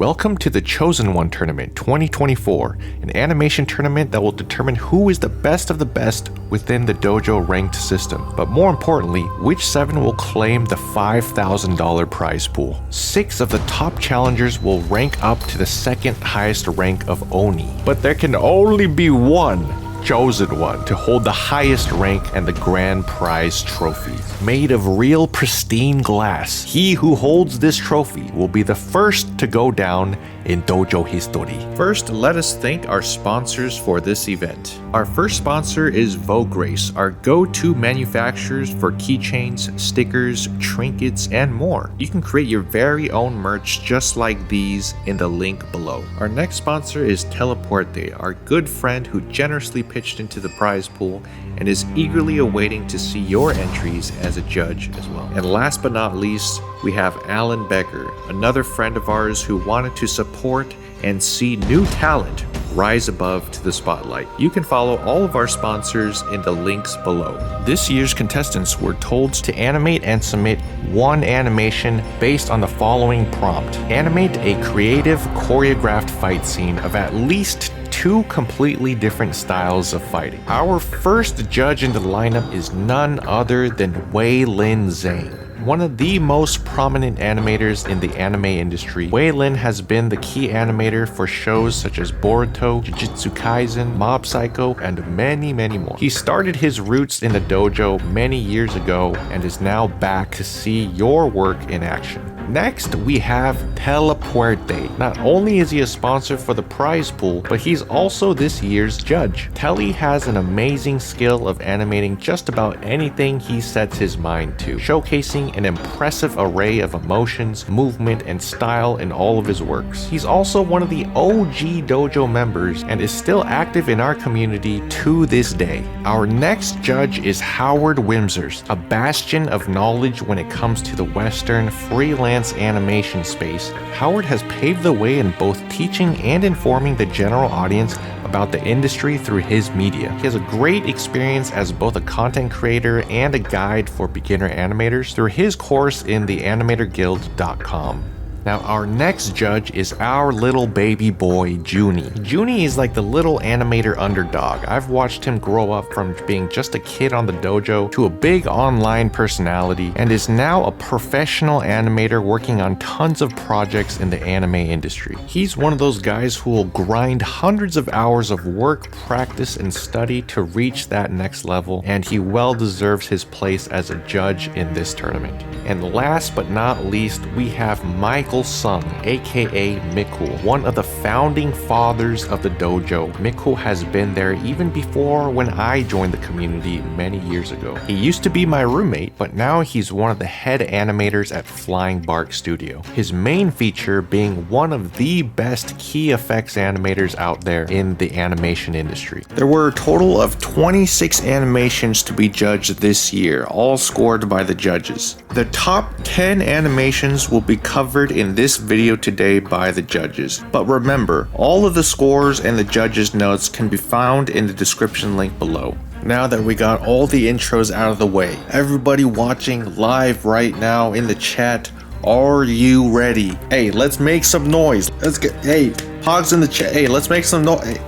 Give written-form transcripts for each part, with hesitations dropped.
Welcome to the Chosen One Tournament 2024, an animation tournament that will determine who is the best of the best within the Dojo ranked system. But more importantly, which 7 will claim the $5,000 prize pool. 6 of the top challengers will rank up to the second highest rank of Oni. But there can only be one chosen one to hold the highest rank and the grand prize trophy. Made of real pristine glass, he who holds this trophy will be the first to go down in Dojo history. First, let us thank our sponsors for this event. Our first sponsor is Vogue Race, our go-to manufacturers for keychains, stickers, trinkets, and more. You can create your very own merch just like these in the link below. Our next sponsor is Teleporte, our good friend who generously pitched into the prize pool and is eagerly awaiting to see your entries as a judge as well. And last but not least, we have Alan Becker, another friend of ours who wanted to support and see new talent rise above to the spotlight. You can follow all of our sponsors in the links below. This year's contestants were told to animate and submit one animation based on the following prompt. Animate a creative, choreographed fight scene of at least 2 completely different styles of fighting. Our first judge in the lineup is none other than Wei Lin Zhang. One of the most prominent animators in the anime industry, Wei Lin has been the key animator for shows such as Boruto, Jujutsu Kaisen, Mob Psycho, and many more. He started his roots in the dojo many years ago and is now back to see your work in action. Next, we have Teleporte. Not only is he a sponsor for the prize pool, but he's also this year's judge. Telly has an amazing skill of animating just about anything he sets his mind to, showcasing an impressive array of emotions, movement, and style in all of his works. He's also one of the OG Dojo members and is still active in our community to this day. Our next judge is Howard Wimsers, a bastion of knowledge when it comes to the Western freelance animation space. Howard has paved the way in both teaching and informing the general audience about the industry through his media. He has a great experience as both a content creator and a guide for beginner animators through his course in the animatorguild.com. Now, our next judge is our little baby boy, Junie. Junie is like the little animator underdog. I've watched him grow up from being just a kid on the dojo to a big online personality and is now a professional animator working on tons of projects in the anime industry. He's one of those guys who will grind hundreds of hours of work, practice, and study to reach that next level, and he well deserves his place as a judge in this tournament. And last but not least, we have Michael Sung, aka Miku, one of the founding fathers of the dojo. Miku has been there even before when I joined the community many years ago. He used to be my roommate, but now he's one of the head animators at Flying Bark Studio. His main feature being one of the best key effects animators out there in the animation industry. There were a total of 26 animations to be judged this year, all scored by the judges. The top 10 animations will be covered in this video today by the judges. But remember, all of the scores and the judges' notes can be found in the description link below. Now that we got all the intros out of the way, everybody watching live right now in the chat, are you ready? Hey, let's make some noise. Let's get, hey, hogs in the chat. Hey, let's make some noise. Hey.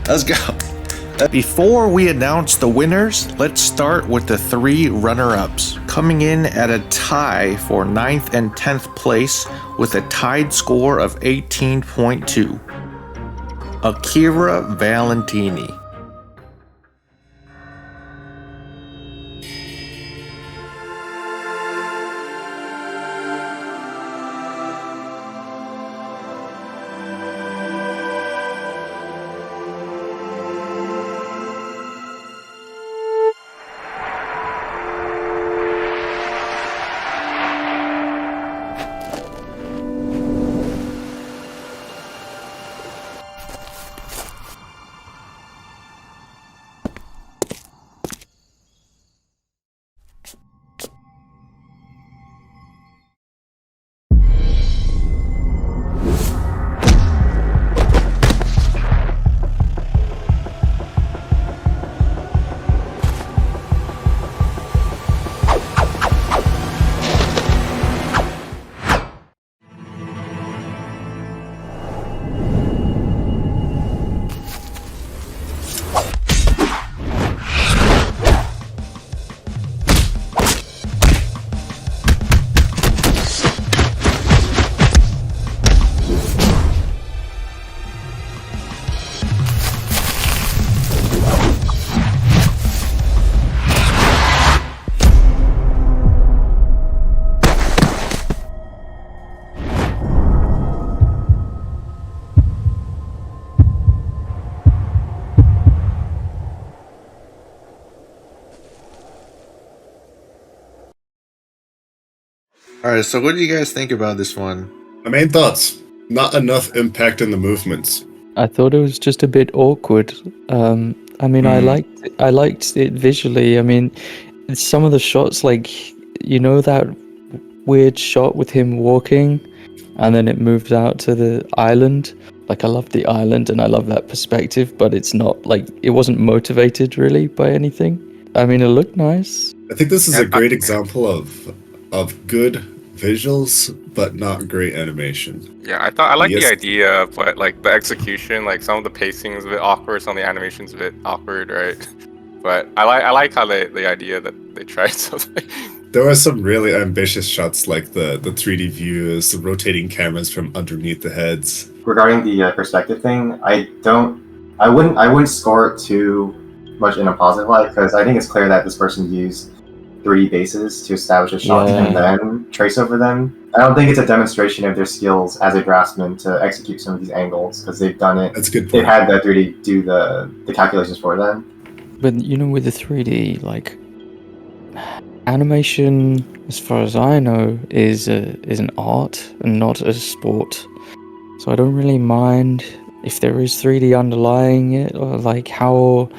Let's go. Before we announce the winners, let's start with the 3 runner-ups. Coming in at a tie for 9th and 10th place with a tied score of 18.2. Akira Valentini. All right, so what do you guys think about this one? My main thoughts: not enough impact in the movements. I thought it was just a bit awkward. I mean, I liked it visually. I mean, some of the shots, like that weird shot with him walking, and then it moves out to the island. Like, I love the island and I love that perspective, but it's not like it wasn't motivated really by anything. I mean, it looked nice. I think this is a great example of good visuals, but not great animation. Yeah, I like the idea, but like the execution, like some of the pacing is a bit awkward, some of the animation's a bit awkward, right? But I like how the idea that they tried something. There were some really ambitious shots, like the 3D views, the rotating cameras from underneath the heads. Regarding the perspective thing, I wouldn't score it too much in a positive light, because I think it's clear that this person used 3D bases to establish a shot and then trace over them. I don't think it's a demonstration of their skills as a draftsman to execute some of these angles, because they've done it. That's a good point. They've had the 3D do the calculations for them. But with the 3D, like, animation, as far as I know, is an art and not a sport. So I don't really mind if there is 3D underlying it, or like how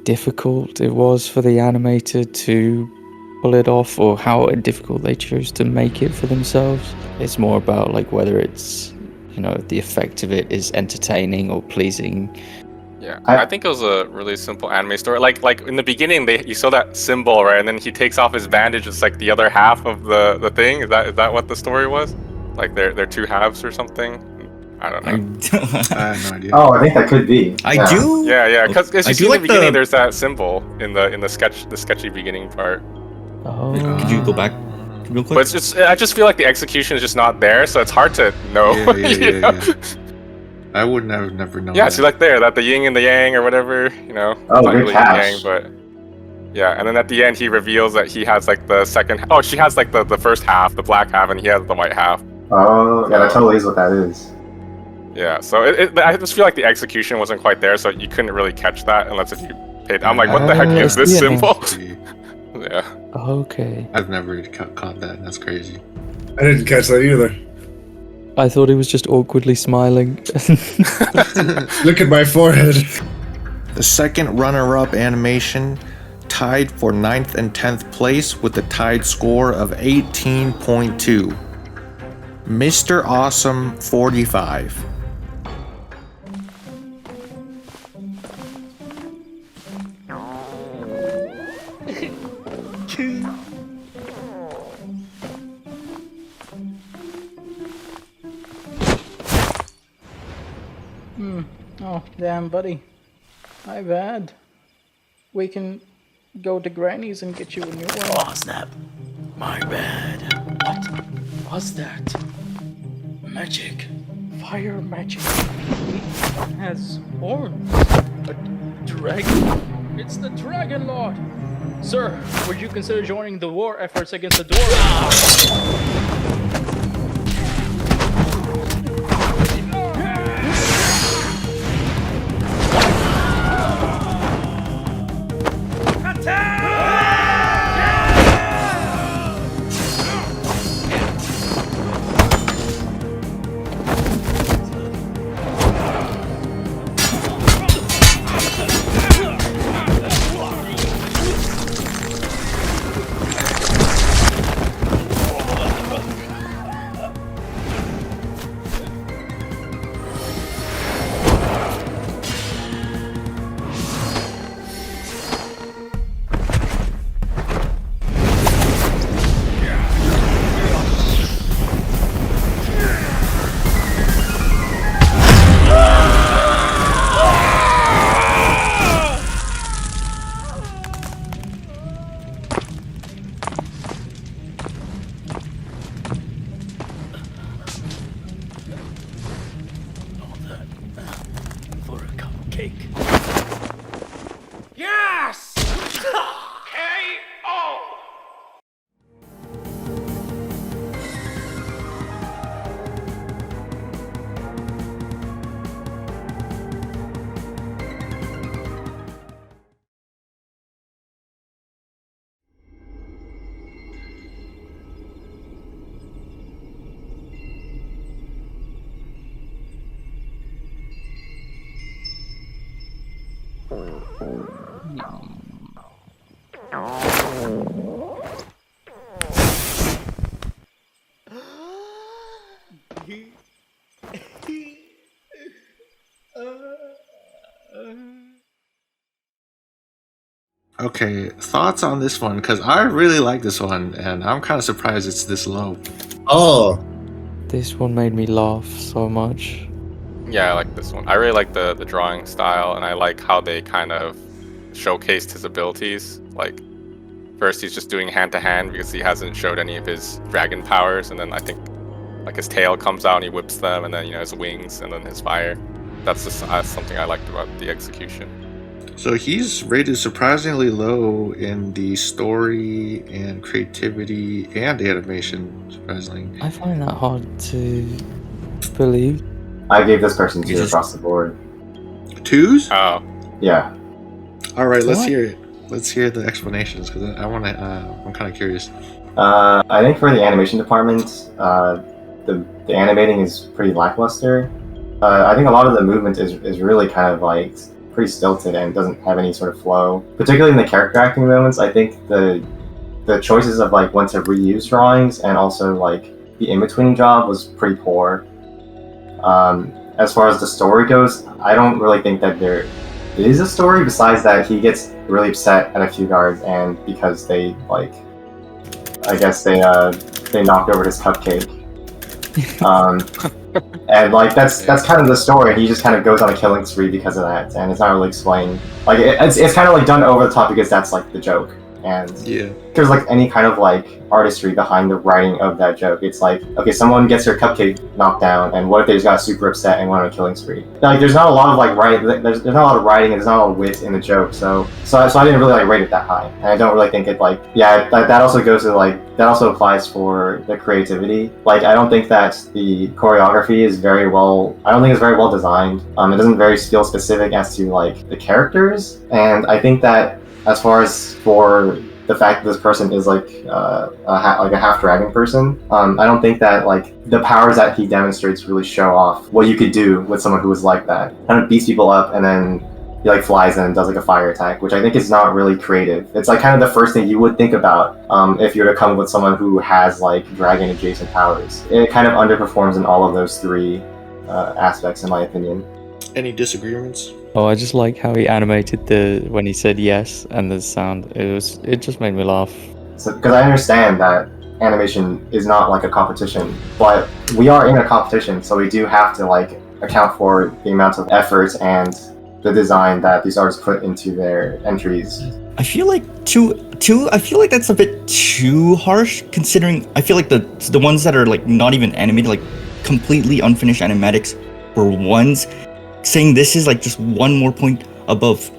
difficult it was for the animator to pull it off, or how difficult they chose to make it for themselves. It's more about like whether it's the effect of it is entertaining or pleasing. Yeah, I think it was a really simple anime story. Like in the beginning, you saw that symbol, right? And then he takes off his bandage. It's like the other half of the thing. Is that what the story was? Like they're two halves or something? I don't know. I have no idea. Oh, I think that could be. I do. Yeah, because you see in like the beginning, there's that symbol in the sketchy beginning part. Oh. Could you go back real quick? But I just feel like the execution is just not there, so it's hard to know. Yeah. I would never know. Yeah, see, like that the yin and the yang or whatever, Oh, not good really catch. yang, but yeah. And then at the end, he reveals that he has like the second. Oh, she has like the first half, the black half, and he has the white half. Oh, yeah, that totally is what that is. Yeah, so I just feel like the execution wasn't quite there, so you couldn't really catch that unless if you paid. I'm like, what the heck is this symbol? Yeah. Okay. I've never caught that. That's crazy. I didn't catch that either. I thought he was just awkwardly smiling. Look at my forehead. The second runner-up animation tied for 9th and 10th place with a tied score of 18.2. Mr. Awesome 45. Oh, damn, buddy. My bad. We can go to Granny's and get you a new one. Oh, snap. My bad. What was that? Magic. Fire magic. He has horns. A dragon. It's the Dragon Lord. Sir, would you consider joining the war efforts against the dwarves? Okay, thoughts on this one? Because I really like this one, and I'm kind of surprised it's this low. Oh, This one made me laugh so much. Yeah, I like this one. I really like the drawing style, and I like how they kind of showcased his abilities. Like, first he's just doing hand to hand because he hasn't showed any of his dragon powers, and then I think like his tail comes out and he whips them, and then his wings, and then his fire. That's just something I liked about the execution. So he's rated surprisingly low in the story and creativity and animation, surprisingly. I find that hard to believe. I gave this person 2 Jesus. across the board. 2s? Oh, Yeah. All right, let's What? hear it. Let's hear the explanations, because I want to. I'm kind of curious. I think for the animation department, the animating is pretty lackluster. I think a lot of the movement is really kind of like pretty stilted and doesn't have any sort of flow. Particularly in the character acting moments, I think the choices of like when to reuse drawings and also like the in-between job was pretty poor. As far as the story goes, I don't really think that there is a story besides that he gets really upset at a few guards and because they like, I guess they knocked over his cupcake. And like that's kind of the story. He just kind of goes on a killing spree because of that, and it's not really explained. Like it's kind of like done over the top because that's like the joke. And Yeah. if there's like any kind of like artistry behind the writing of that joke, it's like, okay, someone gets their cupcake knocked down, and what if they just got super upset and went on a killing spree? Like, there's not a lot of like there's not a lot of writing, and there's not a lot of wit in the joke, so I didn't really like rate it that high, and I don't really think it like that also goes to like that also applies for the creativity. Like, I don't think that the choreography is very well. I don't think it's very well designed. It isn't very skill specific as to like the characters, and I think that as far as for the fact that this person is like a half dragon person, I don't think that like the powers that he demonstrates really show off what you could do with someone who is like that. Kind of beats people up and then he like flies in and does like a fire attack, which I think is not really creative. It's like kind of the first thing you would think about if you were to come with someone who has like dragon adjacent powers. It kind of underperforms in all of those 3 aspects, in my opinion. Any disagreements? Oh, I just like how he animated when he said yes and the sound. It just made me laugh. So, because I understand that animation is not like a competition, but we are in a competition, so we do have to like account for the amount of effort and the design that these artists put into their entries. I feel like two. I feel like that's a bit too harsh, considering I feel like the ones that are like not even animated, like completely unfinished animatics, were ones. Saying this is like just one more point above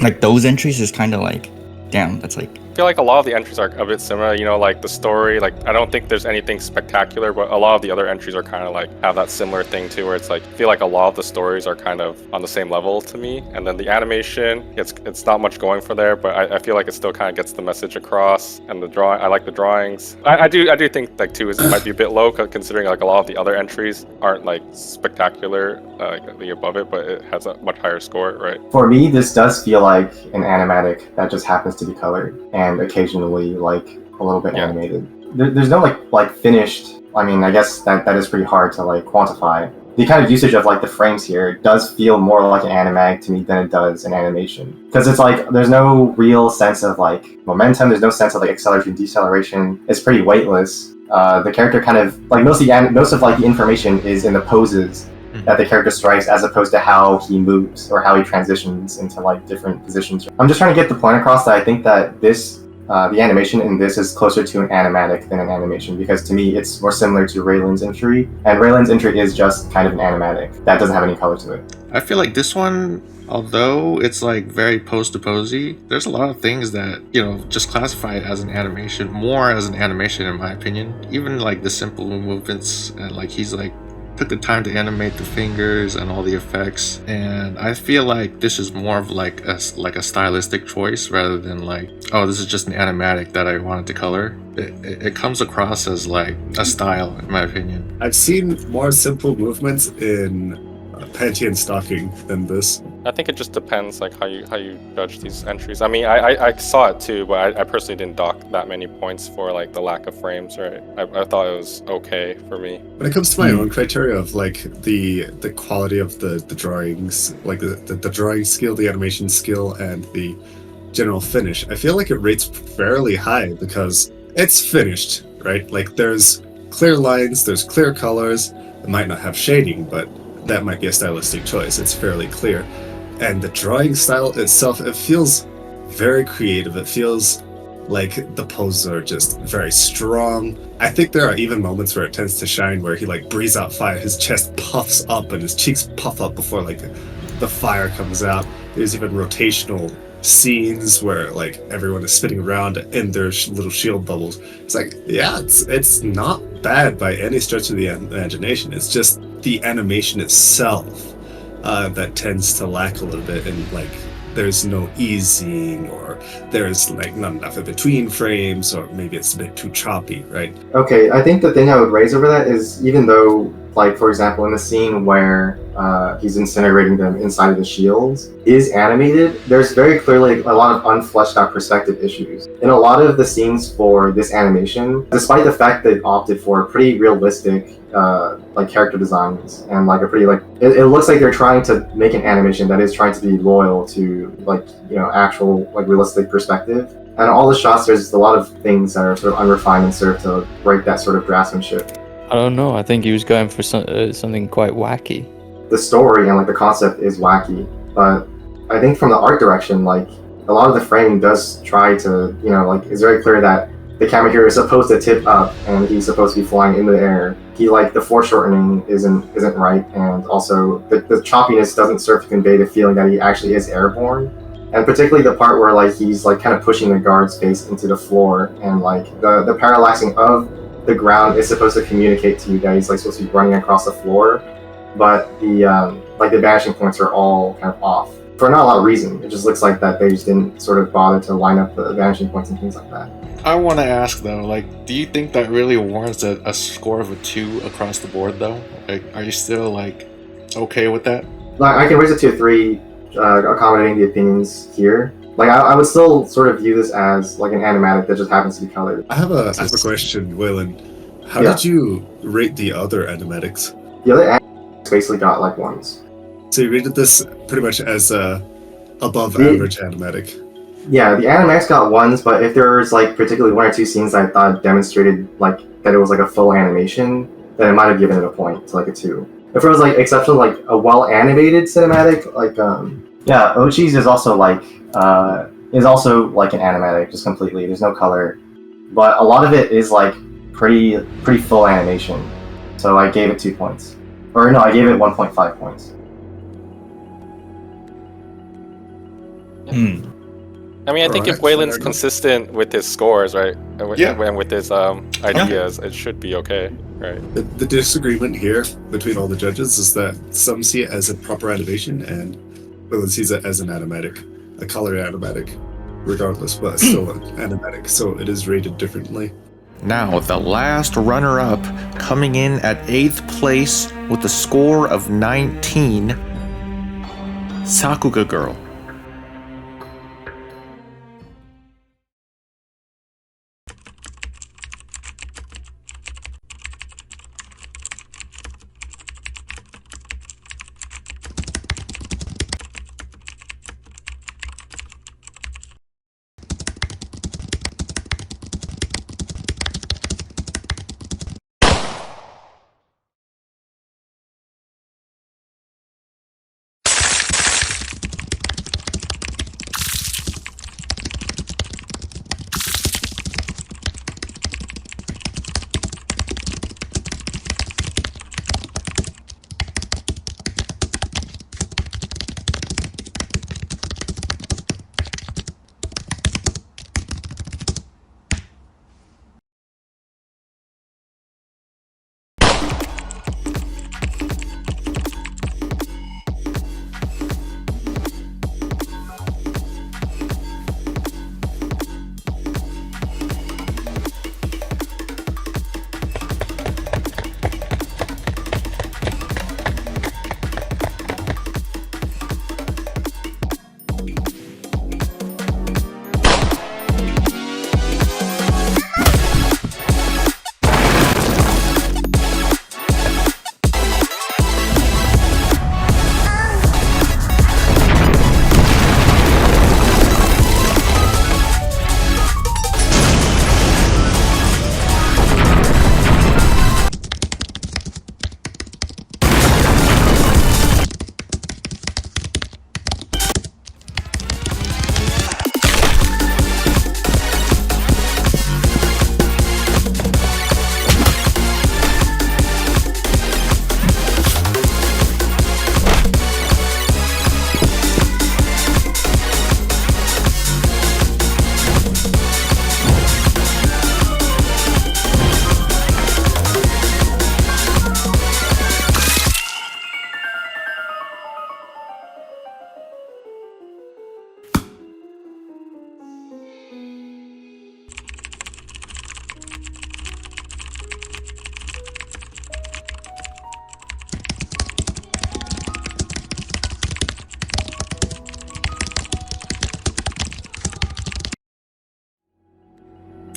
like those entries is kind of like, damn, that's like. I feel like a lot of the entries are a bit similar, like the story, like I don't think there's anything spectacular, but a lot of the other entries are kind of like have that similar thing too, where it's like, I feel like a lot of the stories are kind of on the same level to me. And then the animation, it's not much going for there, but I feel like it still kind of gets the message across. And the drawing, I like the drawings. I do think like 2 might be a bit low, considering like a lot of the other entries aren't like spectacular, like the above it, but it has a much higher score, right? For me, this does feel like an animatic that just happens to be colored and occasionally like a little bit animated. There's no like finished. I mean, I guess that is pretty hard to like quantify. The kind of usage of like the frames here does feel more like an animatic to me than it does an animation, because it's like there's no real sense of like momentum. There's no sense of like acceleration, deceleration. It's pretty weightless. The character kind of like most of like the information is in the poses that the character strikes, as opposed to how he moves or how he transitions into like different positions. I'm just trying to get the point across that I think that this, the animation in this is closer to an animatic than an animation, because to me it's more similar to Raylan's entry, and Raylan's entry is just kind of an animatic that doesn't have any color to it. I feel like this one, although it's like very post-posy, there's a lot of things that, just classify it as an animation, more as an animation in my opinion. Even like the simple movements, and like he's like took the time to animate the fingers and all the effects, and I feel like this is more of like a stylistic choice rather than like, oh, this is just an animatic that I wanted to color. It comes across as like a style, in my opinion. I've seen more simple movements in panty and stocking than this. I think it just depends, like how you judge these entries. I mean, I saw it too, but I personally didn't dock that many points for like the lack of frames. Right, I thought it was okay for me. When it comes to my own criteria of like the quality of the drawings, like the drawing skill, the animation skill, and the general finish, I feel like it rates fairly high because it's finished, right? Like there's clear lines, there's clear colors. It might not have shading, but that might be a stylistic choice. It's fairly clear. And the drawing style itself, it feels very creative. It feels like the poses are just very strong. I think there are even moments where it tends to shine where he like breathes out fire, his chest puffs up and his cheeks puff up before like the fire comes out. There's even rotational scenes where like everyone is spinning around in their little shield bubbles. It's like, yeah, it's not bad by any stretch of the imagination. It's just the animation itself that tends to lack a little bit, and like there's no easing, or there's like not enough in between frames, or maybe it's a bit too choppy, right? Okay, I think the thing I would raise over that is, even though, like, for example, in the scene where he's incinerating them inside of the shields is animated, there's very clearly a lot of unfleshed out perspective issues. In a lot of the scenes for this animation, despite the fact they opted for pretty realistic like character designs and like a pretty like it looks like they're trying to make an animation that is trying to be loyal to like, you know, actual like realistic perspective. And all the shots, there's a lot of things that are sort of unrefined and serve to break that sort of craftsmanship. I don't know. I think he was going for something quite wacky. The story and like the concept is wacky, but I think from the art direction, like a lot of the framing does try to, you know, like it's very clear that the camera here is supposed to tip up and he's supposed to be flying in the air. He like the foreshortening isn't right, and also the choppiness doesn't serve to convey the feeling that he actually is airborne. And particularly the part where like he's like kind of pushing the guard's face into the floor, and like the parallaxing of the ground is supposed to communicate to you that he's like supposed to be running across the floor, but the like the vanishing points are all kind of off for not a lot of reason. It just looks like that they just didn't sort of bother to line up the vanishing points and things like that. I want to ask though, like, do you think that really warrants a score of a 2 across the board though? Like, are you still like okay with that? Like, I can raise it to a 3, accommodating the opinions here. Like, I would still sort of view this as like an animatic that just happens to be colored. I have a question, Waylon. How did you rate the other animatics? The other animatics basically got like 1s. So you rated this pretty much as a above average animatic. Yeah, the animatics got 1s, but if there's like particularly 1 or 2 scenes that I thought demonstrated like that it was like a full animation, then I might have given it a point to like a 2. If it was like exceptional, like a well animated cinematic, like yeah, Ochi's is also like an animatic, just completely. There's no color, but a lot of it is like pretty full animation. So I gave it 2 points, or no, I gave it 1.5 points. I mean, I think if Waylon's consistent with his scores, right, and with his ideas, it should be okay, right? The disagreement here between all the judges is that some see it as a proper animation and Waylon sees it as an animatic, a color animatic, regardless, but still an animatic, so it is rated differently. Now, the last runner-up, coming in at 8th place with a score of 19, Sakuga Girl.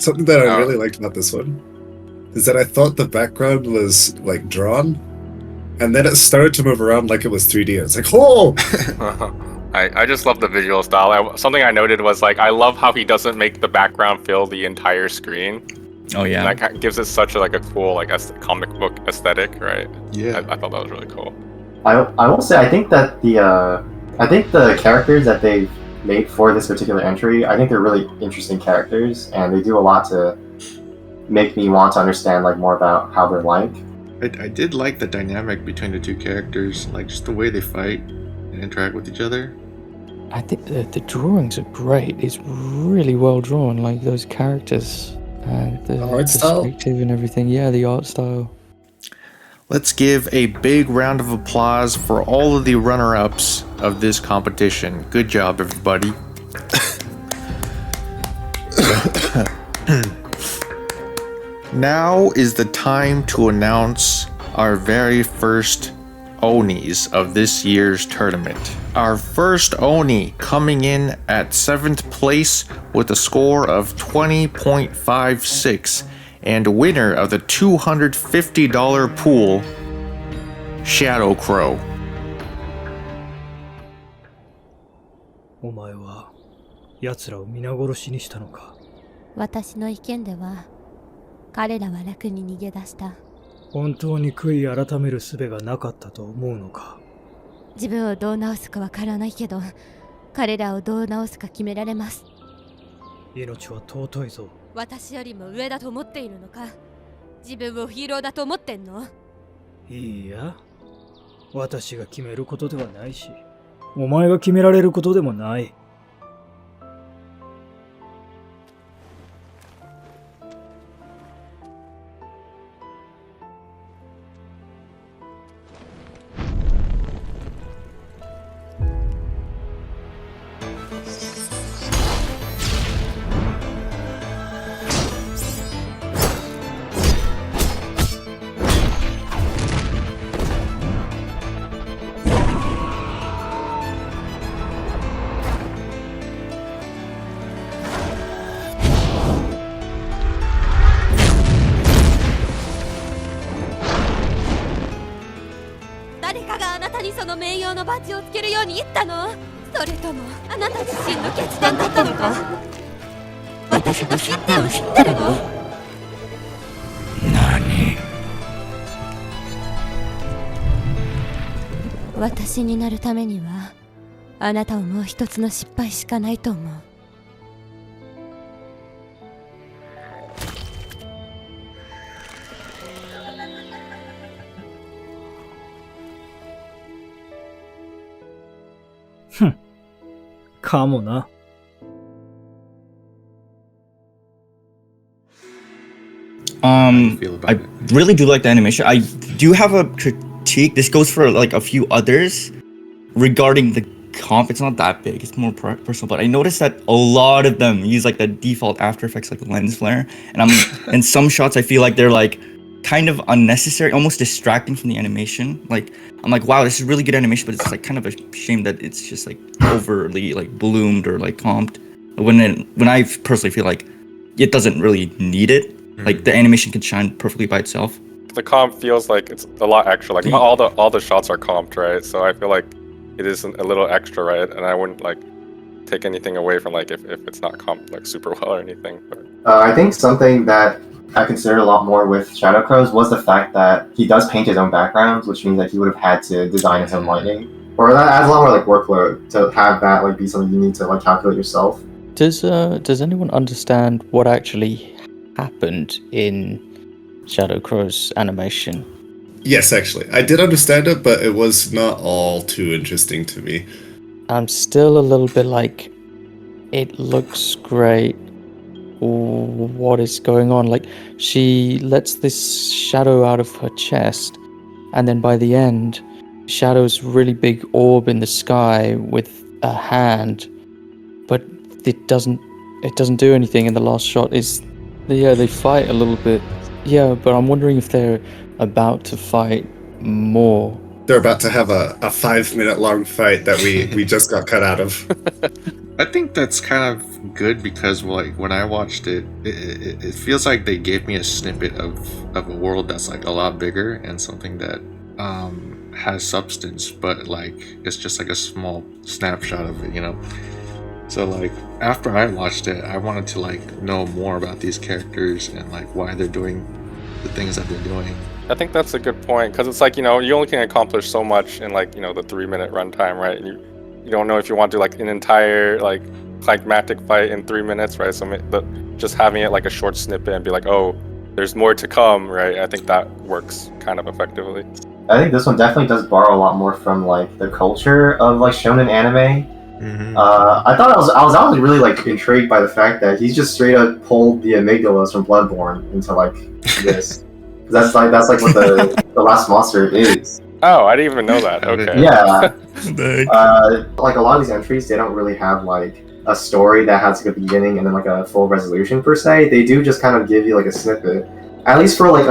something that I really liked about this one is that I thought the background was like drawn, and then it started to move around like it was 3D. It's like, oh! I just love the visual style. Something I noted was like I love how he doesn't make the background fill the entire screen. Oh yeah. And that gives it such a cool comic book aesthetic, right? Yeah. I thought that was really cool. I will say I think that the characters that they've made for this particular entry, I think they're really interesting characters, and they do a lot to make me want to understand like more about how they're like. I did like the dynamic between the two characters, like just the way they fight and interact with each other. I think the drawings are great. It's really well drawn, like those characters and the art style? perspective and everything. Yeah, the art style. Let's give a big round of applause for all of the runner-ups of this competition. Good job, everybody. Now is the time to announce our very first Onis of this year's tournament. Our first Oni coming in at 7th place with a score of 20.56 and winner of the $250 pool, Shadow Crow. お前は奴らを皆殺しにしたのか。私の意見では彼らは楽に逃げ出した。本当に悔い改める術がなかったと思うのか。自分をどう直すかわからないけど、彼らをどう直すか決められます。命は尊いぞ。私よりも上だと思っているのか。自分をヒーローだと思ってんの？いいや、私が決めることではないし、お前が決められることでもない。誰かがあなたにその名誉のバッジをつけるように言ったの？それともあなた自身の決断だったのか？私の知ってを知ってるの？何？私になるためにはあなたをもう一つの失敗しかないと思う。かもな。I really do like the animation. I do have a critique. This goes for like a few others regarding the comp. It's not that big. It's more personal. But I noticed that a lot of them use like the default After Effects, like lens flare. And in some shots, I feel like they're like kind of unnecessary, almost distracting from the animation. Like I'm like, wow, this is really good animation, but it's like kind of a shame that it's just like overly like bloomed or like comped. When I personally feel like it doesn't really need it. Like the animation can shine perfectly by itself. The comp feels like it's a lot extra. Like all the shots are comped, right? So I feel like it is a little extra, right? And I wouldn't like take anything away from like if it's not comped like super well or anything. But I think something that I considered a lot more with Shadow Crows was the fact that he does paint his own backgrounds, which means that he would have had to design his own lighting, or that adds a lot more like workload to have that like be something you need to like calculate yourself. Does anyone understand what actually happened in Shadow Crow's animation? Yes, actually. I did understand it, but it was not all too interesting to me. I'm still a little bit like, it looks great. What is going on? Like, she lets this shadow out of her chest, and then by the end, Shadow's really big orb in the sky with a hand, but it doesn't do anything. And the last shot is, they fight a little bit. Yeah, but I'm wondering if they're about to fight more. They're about to have a 5-minute long fight that we just got cut out of. I think that's kind of good because, like, when I watched it, it feels like they gave me a snippet of a world that's like a lot bigger and something that has substance, but like it's just like a small snapshot of it, you know. So like after I watched it, I wanted to like know more about these characters and like why they're doing the things that they're doing. I think that's a good point because it's like, you know, you only can accomplish so much in like, you know, the 3-minute runtime, right? And you don't know if you want to do like an entire like climactic fight in 3 minutes, right? So just having it like a short snippet and be like, oh, there's more to come, right? I think that works kind of effectively. I think this one definitely does borrow a lot more from like the culture of like shonen anime. Mm-hmm. I thought I was actually really like intrigued by the fact that he's just straight up pulled the amygdalas from Bloodborne into like this. That's like what the last monster is. Oh, I didn't even know that. Okay. Yeah. Like a lot of these entries, they don't really have like a story that has like a beginning and then like a full resolution per se. They do just kind of give you like a snippet. At least for like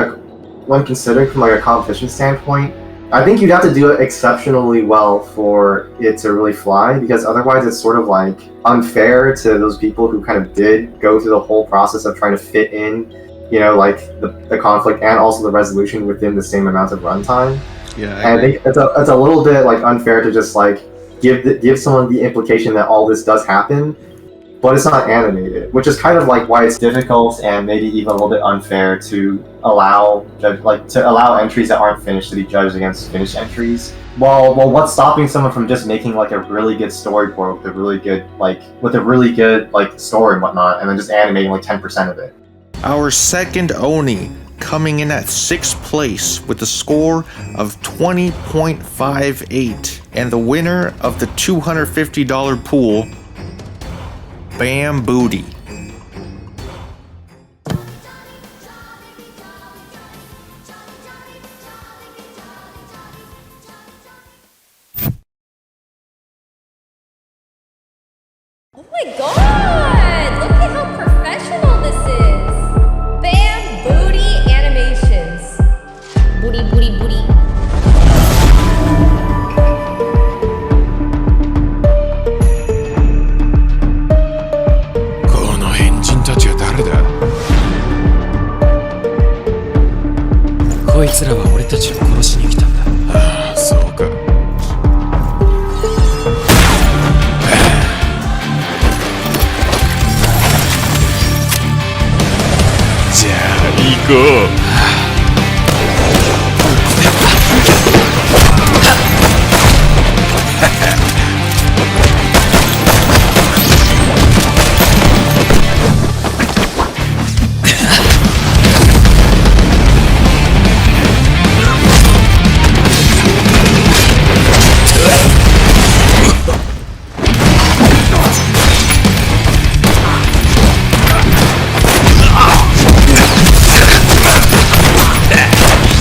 when considering from like a competition standpoint, I think you'd have to do it exceptionally well for it to really fly, because otherwise it's sort of like unfair to those people who kind of did go through the whole process of trying to fit in, you know, like the conflict and also the resolution within the same amount of runtime. Yeah, I think it's a little bit like unfair to just like give someone the implication that all this does happen, but it's not animated, which is kind of like why it's difficult and maybe even a little bit unfair to allow entries that aren't finished to be judged against finished entries. Well, what's stopping someone from just making like a really good storyboard with a really good story and whatnot, and then just animating like 10% of it? Our second Oni coming in at 6th place with a score of 20.58, and the winner of the $250 pool, Bam Booty. Oh my god! Look at how professional this is! Bam Booty Animations. Booty, booty, booty. この変人たちは誰だ？こいつらは俺たちを殺しに来たんだ。ああ、そうか。じゃあ行こう。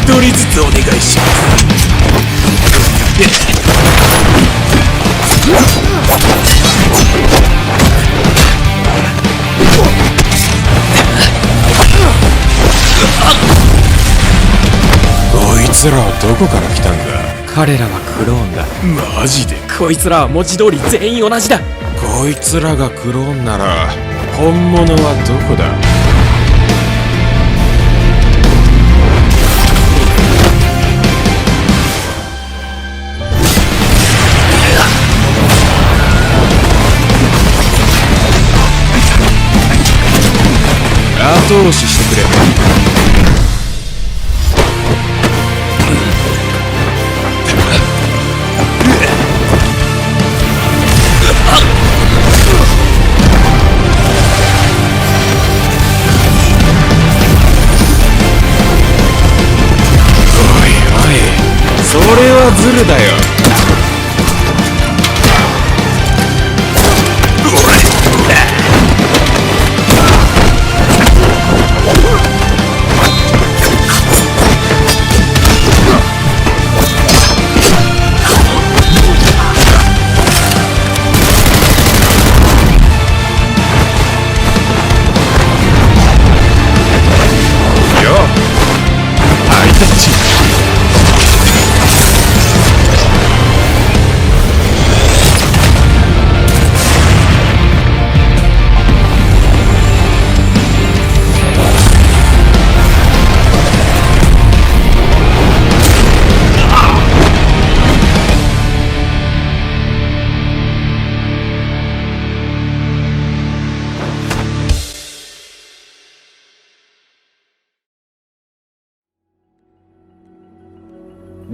一人ずつお願いします。こいつらはどこから来たんだ？彼らはクローンだ。マジで？こいつらは文字通り全員同じだ。こいつらがクローンなら本物はどこだ？後押ししてくれ。おいおい、それはズルだよ。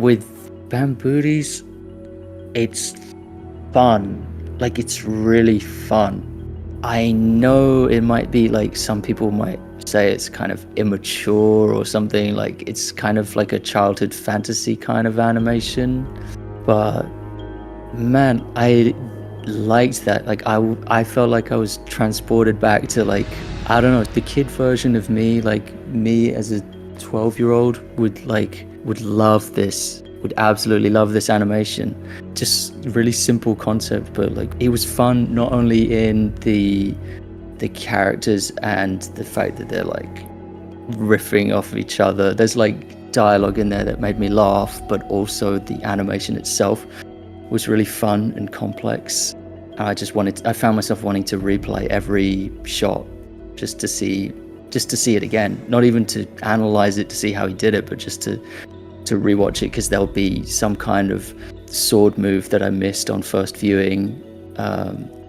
with Bambooties, it's fun. Like, it's really fun. I know it might be like, some people might say it's kind of immature or something, like it's kind of like a childhood fantasy kind of animation, but man, I liked that. Like, I felt like I was transported back to, like, I don't know, the kid version of me, like me as a 12-year-old would love this, would absolutely love this animation. Just really simple concept, but like it was fun not only in the characters and the fact that they're like riffing off of each other. There's like dialogue in there that made me laugh, but also the animation itself was really fun and complex. And I found myself wanting to replay every shot just to see it again. Not even to analyze it to see how he did it, but just to rewatch it, because there'll be some kind of sword move that I missed on first viewing.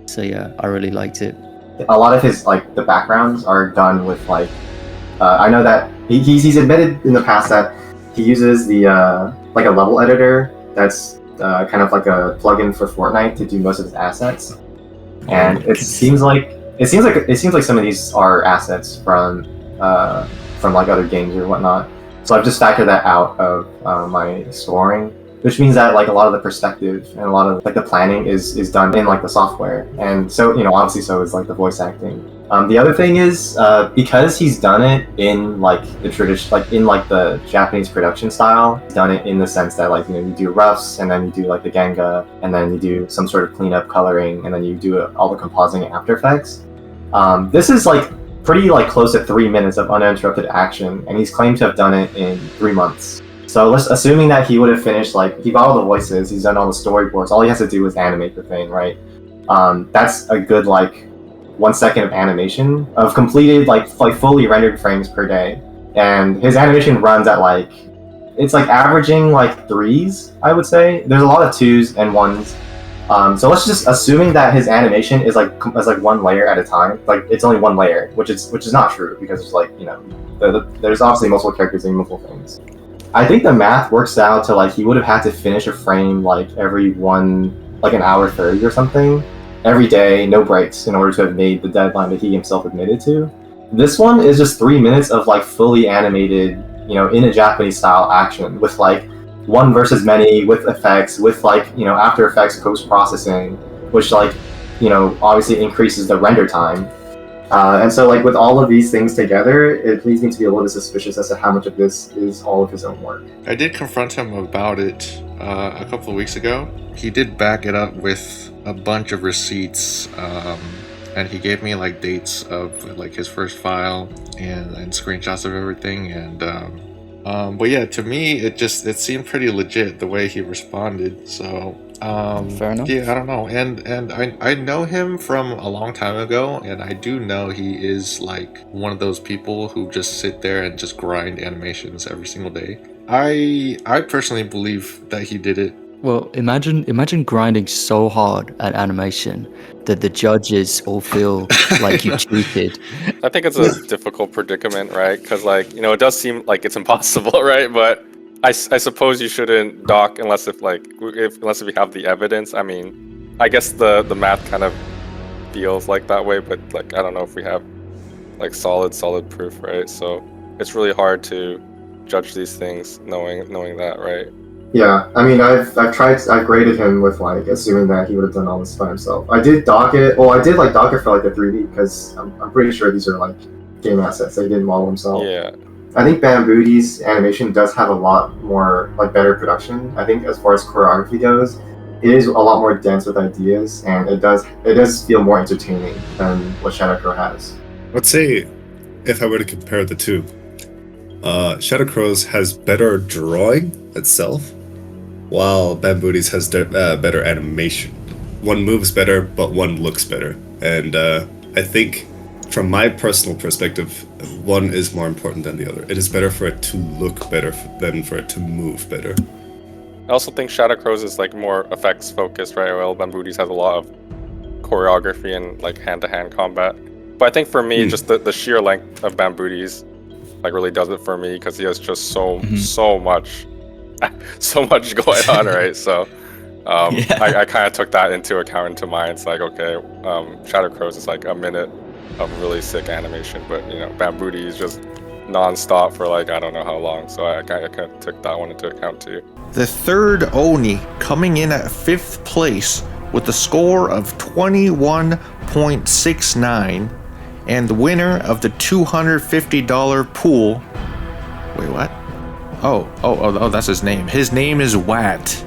So yeah, I really liked it. A lot of his like the backgrounds are done with like I know that he's admitted in the past that he uses the like a level editor that's kind of like a plugin for Fortnite to do most of his assets, and it seems like some of these are assets from like other games or whatnot. So I've just factored that out of my scoring, which means that like a lot of the perspective and a lot of like the planning is done in like the software, and so obviously so is like the voice acting. The other thing is because he's done it in like the tradition, like in like the Japanese production style, he's done it in the sense that like you do roughs and then you do like the Genga and then you do some sort of cleanup coloring and then you do all the compositing in After Effects. This is like pretty like close to 3 minutes of uninterrupted action, and he's claimed to have done it in 3 months. So let's assuming that he would have finished, like he got all the voices, he's done all the storyboards, all he has to do is animate the thing, right? That's a good like 1 second of animation of completed like fully rendered frames per day, and his animation runs at like it's like averaging like 3s, I would say. There's a lot of 2s and 1s. So let's just assuming that his animation is like one layer at a time. Like it's only one layer, which is not true, because it's like there's obviously multiple characters doing multiple things. I think the math works out to like he would have had to finish a frame like every an hour 30 or something every day, no breaks, in order to have made the deadline that he himself admitted to. This one is just 3 minutes of like fully animated, in a Japanese style action with like one versus many, with effects, with like After Effects post-processing, which like obviously increases the render time, and so like with all of these things together, it leads me to be a little bit suspicious as to how much of this is all of his own work. I did confront him about it a couple of weeks ago. He did back it up with a bunch of receipts, and he gave me like dates of like his first file and screenshots of everything, and but yeah, to me it seemed pretty legit the way he responded. So fair enough. Yeah, I don't know, and I know him from a long time ago, and I do know he is like one of those people who just sit there and just grind animations every single day. I personally believe that he did it. Well, imagine grinding so hard at animation that the judges all feel like you cheated. I think it's a difficult predicament, right? Because like it does seem like it's impossible, right? But I suppose you shouldn't dock unless if you have the evidence. I mean, I guess the math kind of feels like that way, but like I don't know if we have like solid proof, right? So it's really hard to judge these things knowing that, right? Yeah, I mean, I've graded him with like assuming that he would have done all this by himself. I did dock it. Well, I did like dock it for like the 3D because I'm pretty sure these are like game assets that he didn't model himself. Yeah. I think Bambooty's animation does have a lot more like better production. I think as far as choreography goes, it is a lot more dense with ideas, and it does feel more entertaining than what Shadow Crow has. Let's say, if I were to compare the two, Shadow Crow's has better drawing itself, while Bambooty's has better animation. One moves better, but one looks better. And I think, from my personal perspective, one is more important than the other. It is better for it to look better than for it to move better. I also think Shadow Crow's is like more effects focused, right? While Bambooty's has a lot of choreography and like hand-to-hand combat. But I think for me, just the sheer length of Bambooty's like really does it for me, because he has just so much so much going on, right? So Yeah. I kind of took that into account into mind. It's like, okay, Shadow Crows is like a minute of really sick animation, but you know, Bambooty is just non-stop for like I don't know how long. So I kind of took that one into account too. The third Oni coming in at 5th place with a score of 21.69, and the winner of the $250 pool. Wait, what? Oh, that's his name. His name is Wat.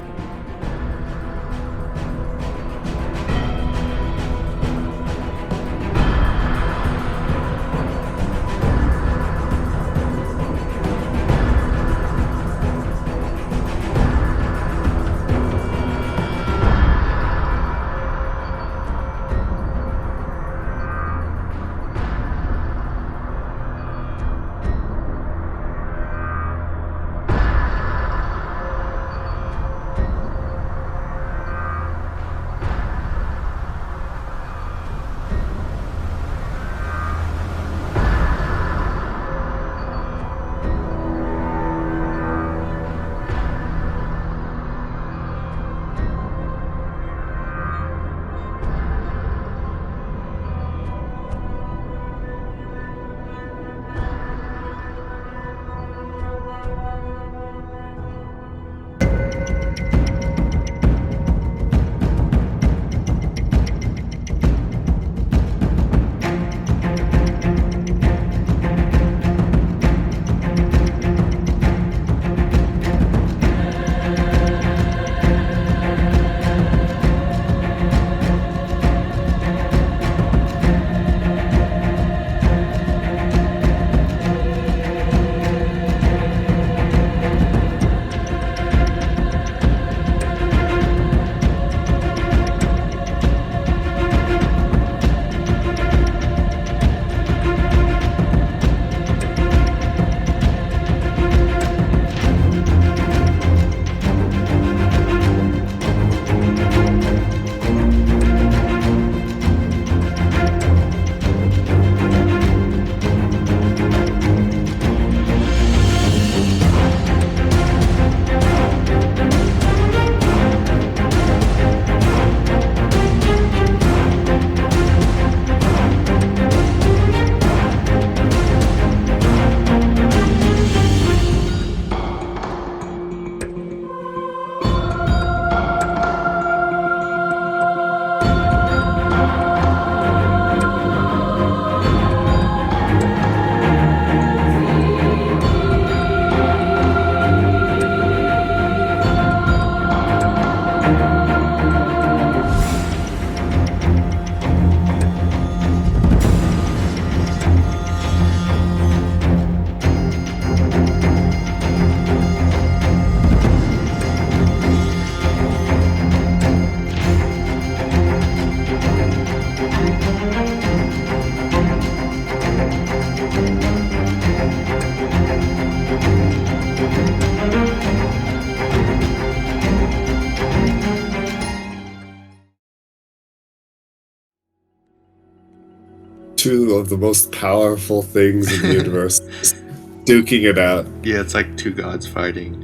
Two of the most powerful things in the universe, just duking it out. Yeah, it's like two gods fighting.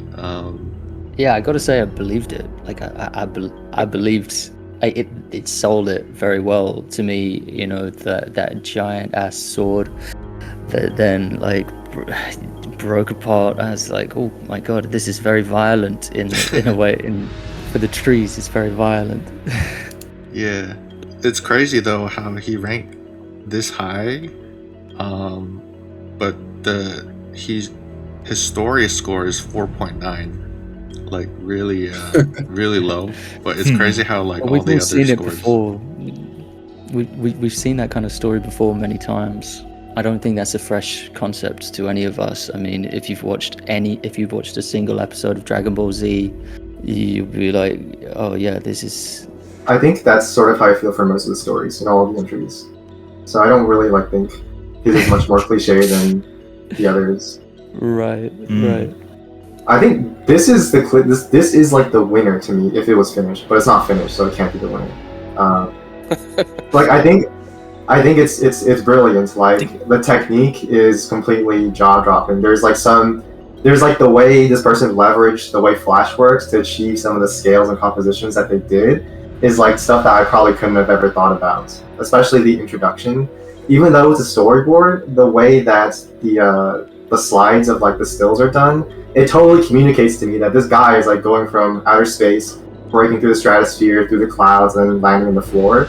Yeah, I gotta say I believed it. Like I believed it sold it very well to me. You know, that giant ass sword that then like broke apart. I was like, oh my god, this is very violent in a way. For the trees, it's very violent. Yeah, it's crazy though how he ranked this high, but his story score is 4.9, like really really low. But it's crazy how like all the other seen it scores. before. We've seen that kind of story before many times. I don't think that's a fresh concept to any of us. I mean, if you've watched a single episode of Dragon Ball Z, you'll be like, oh yeah, this is. I think that's sort of how I feel for most of the stories and all of the entries. So I don't really think his is much more cliche than the others. Right. I think this is this is like the winner to me if it was finished, but it's not finished, so it can't be the winner. I think it's brilliant. Like the technique is completely jaw dropping. There's like some there's like the way this person leveraged the way Flash works to achieve some of the scales and compositions that they did is like stuff that I probably couldn't have ever thought about, especially the introduction. Even though it's a storyboard, the way that the slides of like the stills are done, it totally communicates to me that this guy is like going from outer space, breaking through the stratosphere, through the clouds, and landing on the floor.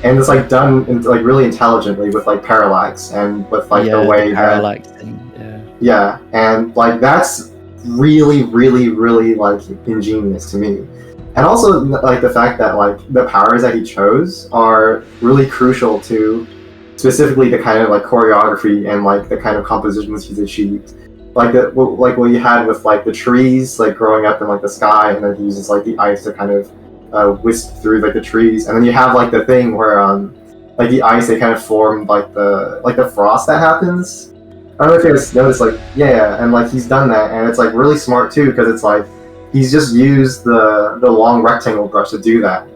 And it's like done like really intelligently with like parallax and with like the way the parallax thing. Yeah, and like that's really, really, really like ingenious to me. And also like the fact that like the powers that he chose are really crucial to specifically the kind of like choreography and like the kind of compositions he's achieved. Like what you had with like the trees like growing up in like the sky, and then he uses like the ice to kind of whisk through like the trees, and then you have like the thing where like the ice, they kind of form like the frost that happens. I don't know if you guys noticed, like, yeah, and like he's done that, and it's like really smart too, because it's like he's just used the long rectangle brush to do that,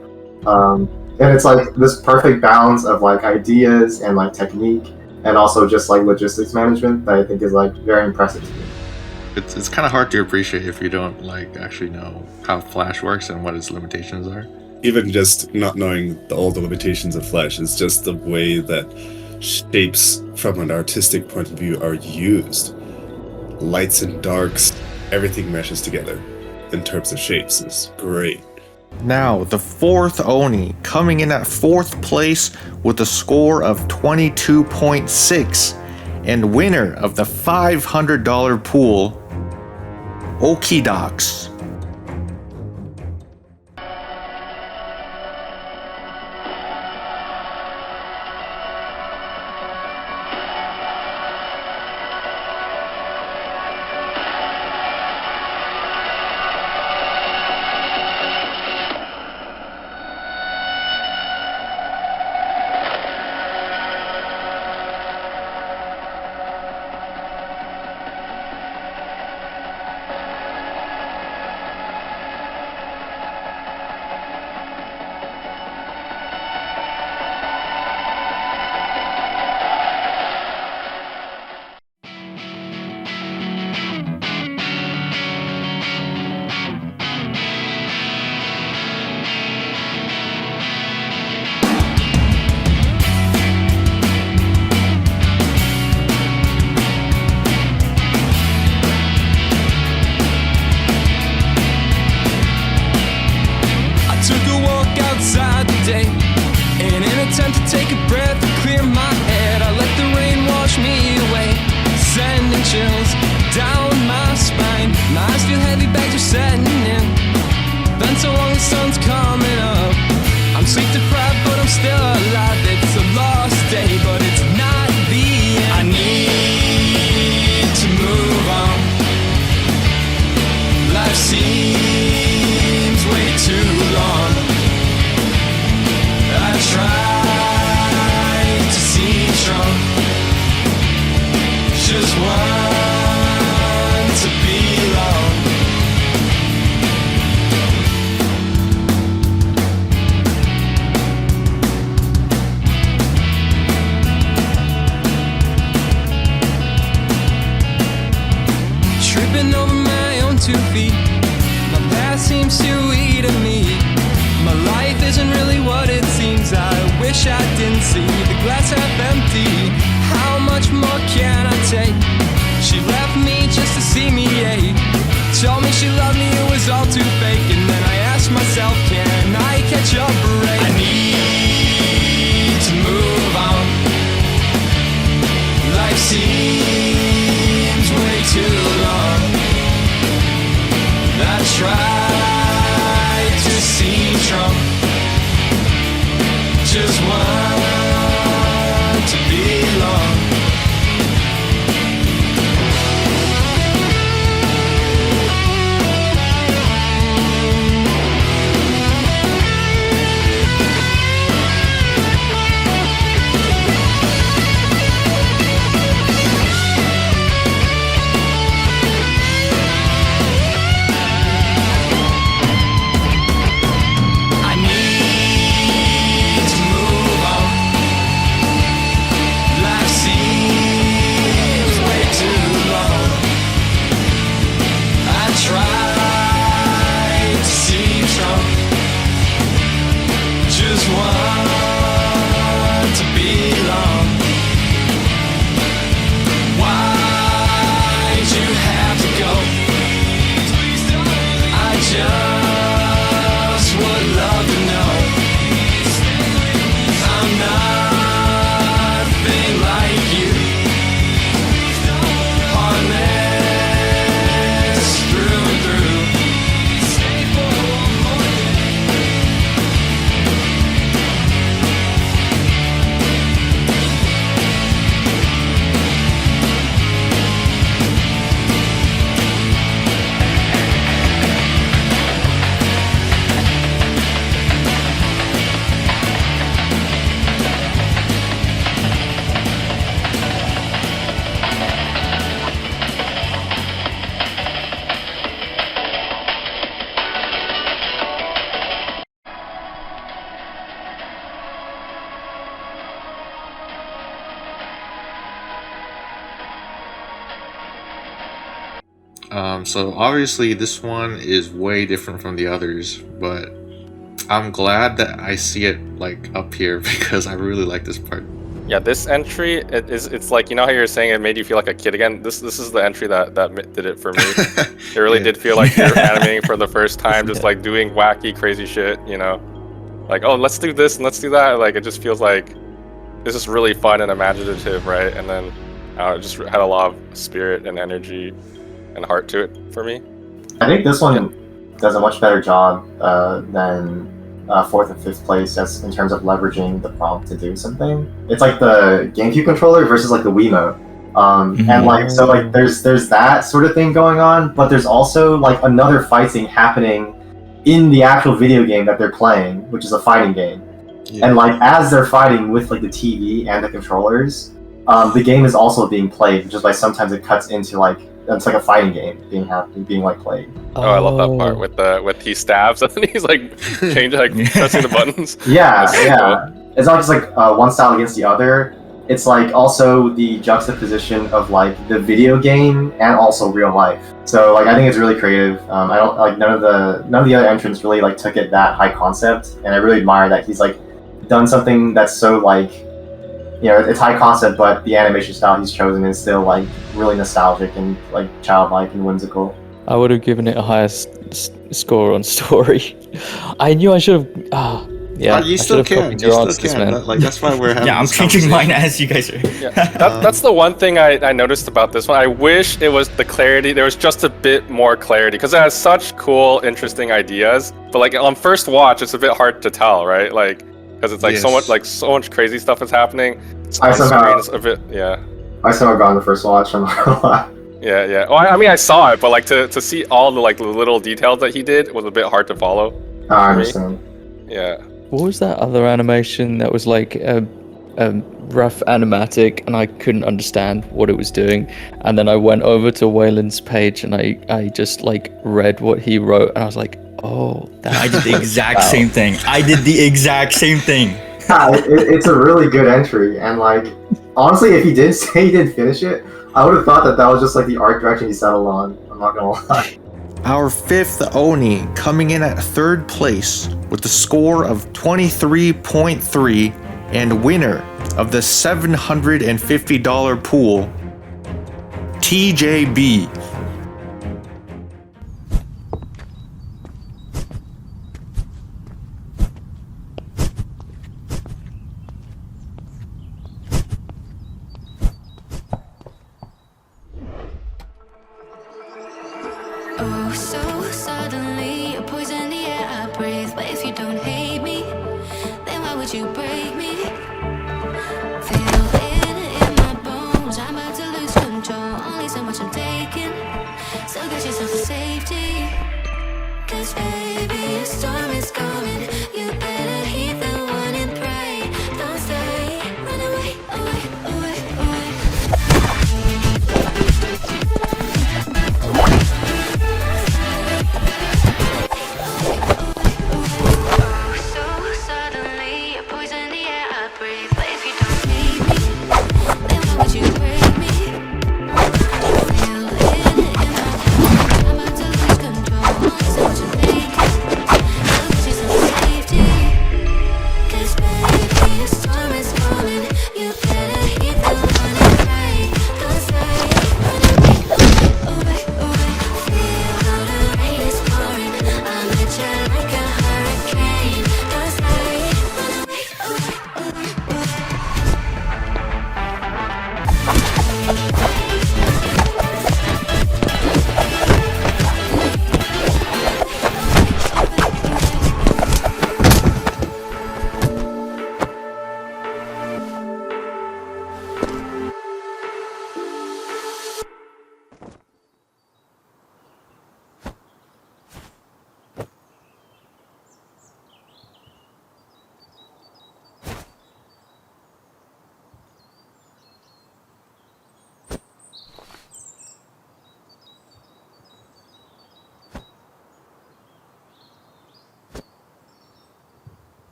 and it's like this perfect balance of like ideas and like technique, and also just like logistics management that I think is like very impressive to me. It's kind of hard to appreciate if you don't like actually know how Flash works and what its limitations are. Even just not knowing all the limitations of Flash is just the way that shapes from an artistic point of view are used. Lights and darks, everything meshes together in terms of shapes. Is great. Now, the fourth Oni, coming in at fourth place with a score of 22.6, and winner of the $500 pool, Okidox. Just want to belong. So obviously this one is way different from the others, but I'm glad that I see it like up here because I really like this part. Yeah, this entry, it's like, you know how you're saying it made you feel like a kid again? This is the entry that did it for me. It really did feel like you're animating for the first time, just like doing wacky, crazy shit, you know? Like, oh, let's do this and let's do that. Like, it just feels like this is really fun and imaginative, right? And then it just had a lot of spirit and energy and heart to it for me. I think this one does a much better job than 4th and 5th place as in terms of leveraging the prompt to do something. It's like the GameCube controller versus like the Wiimote. And like, so like there's that sort of thing going on, but there's also like another fighting happening in the actual video game that they're playing, which is a fighting game. And like as they're fighting with like the TV and the controllers, the game is also being played, which is why sometimes it cuts into like it's like a fighting game being like played. Oh, I love that part with he stabs and then he's like changing, like pressing the buttons. Yeah. It's not just like one style against the other. It's like also the juxtaposition of like the video game and also real life. So like I think it's really creative. I don't like none of the other entrants really like took it that high concept, and I really admire that he's like done something that's so like, you know, it's high concept, but the animation style he's chosen is still like really nostalgic and like childlike and whimsical. I would have given it a higher score on story. I knew I should have. Yeah, you still can. You still can. Like that's why we're having. Yeah, I'm changing mine as you guys are. Yeah, that's the one thing I noticed about this one. I wish it was the clarity. There was just a bit more clarity because it has such cool, interesting ideas. But like on first watch, it's a bit hard to tell, right? Like because it's like so much crazy stuff is happening. I somehow I somehow got on the first watch. I'm not gonna lie. Yeah. Well, I mean, I saw it, but like to see all the like little details that he did was a bit hard to follow. I understand. Yeah. What was that other animation that was like a rough animatic and I couldn't understand what it was doing? And then I went over to Waylon's page and I just like read what he wrote and I was like, oh, I did the exact same thing. It's a really good entry, and like honestly, if he did say he didn't finish it, I would have thought that was just like the art direction he settled on. I'm not gonna lie. Our 5th Oni coming in at 3rd place with the score of 23.3 and winner of the $750 pool, TJB. Oh, so suddenly you poison the air I breathe. But if you don't hate me, then why would you break me? Feel it in my bones, I'm about to lose control. Only so much I'm taking, so get yourself to safety. Cause baby, a storm is coming. You better heed the one and pray. Don't stay, run away, away, away, away.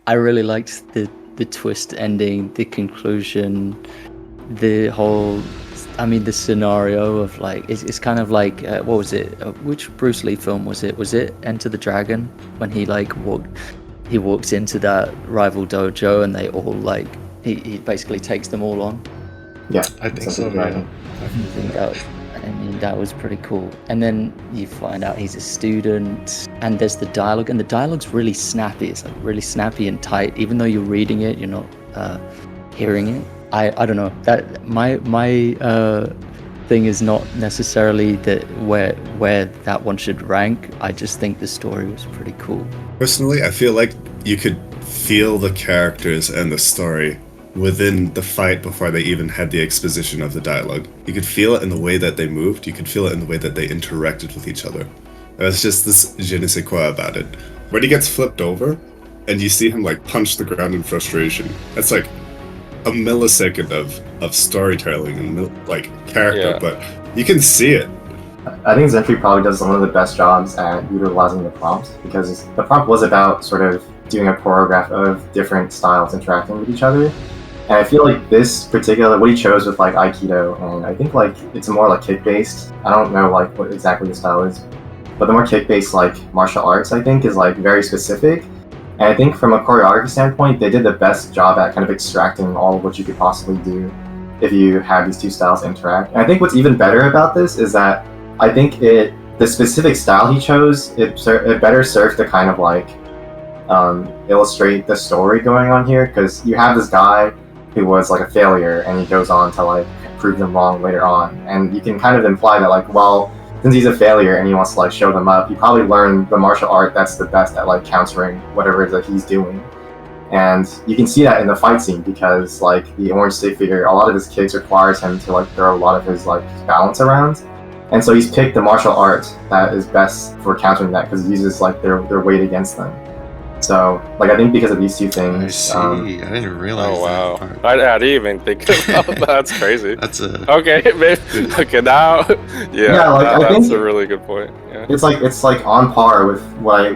I really liked the twist ending, the conclusion, the whole. I mean, the scenario of like it's kind of like what was it? Which Bruce Lee film was it? Was it Enter the Dragon when he like walks into that rival dojo and they all like he basically takes them all on. Yeah, I think so. so, yeah. I mean, that was pretty cool. And then you find out he's a student, and there's the dialogue, and the dialogue's really snappy. It's like really snappy and tight. Even though you're reading it, you're not hearing it. I don't know. That my thing is not necessarily that where that one should rank. I just think the story was pretty cool. Personally, I feel like you could feel the characters and the story within the fight before they even had the exposition of the dialogue. You could feel it in the way that they moved, you could feel it in the way that they interacted with each other. There's just this je ne sais quoi about it. When he gets flipped over, and you see him like punch the ground in frustration, that's like a millisecond of storytelling and like character, but you can see it. I think Zentree probably does one of the best jobs at utilizing the prompt, because the prompt was about sort of doing a choreograph of different styles interacting with each other. And I feel like this particular, what he chose with like Aikido, and I think like it's more like kick-based. I don't know like what exactly the style is, but the more kick-based like martial arts, I think, is like very specific. And I think from a choreography standpoint, they did the best job at kind of extracting all of what you could possibly do if you have these two styles interact. And I think what's even better about this is that I think the specific style he chose, it better served to kind of like illustrate the story going on here, because you have this guy who was like a failure and he goes on to like prove them wrong later on, and you can kind of imply that like, well, since he's a failure and he wants to like show them up, he probably learned the martial art that's the best at like countering whatever it is that he's doing. And you can see that in the fight scene, because like the orange stick figure, a lot of his kicks requires him to like throw a lot of his like balance around, and so he's picked the martial art that is best for countering that, because it uses like their weight against them. So, like, I think because of these two things. I see. I didn't realize. Oh wow! That part. I didn't even think about that. That's crazy. That's a Okay, maybe. Okay, now, Yeah, like, I that's think a really good point. Yeah. It's like on par with I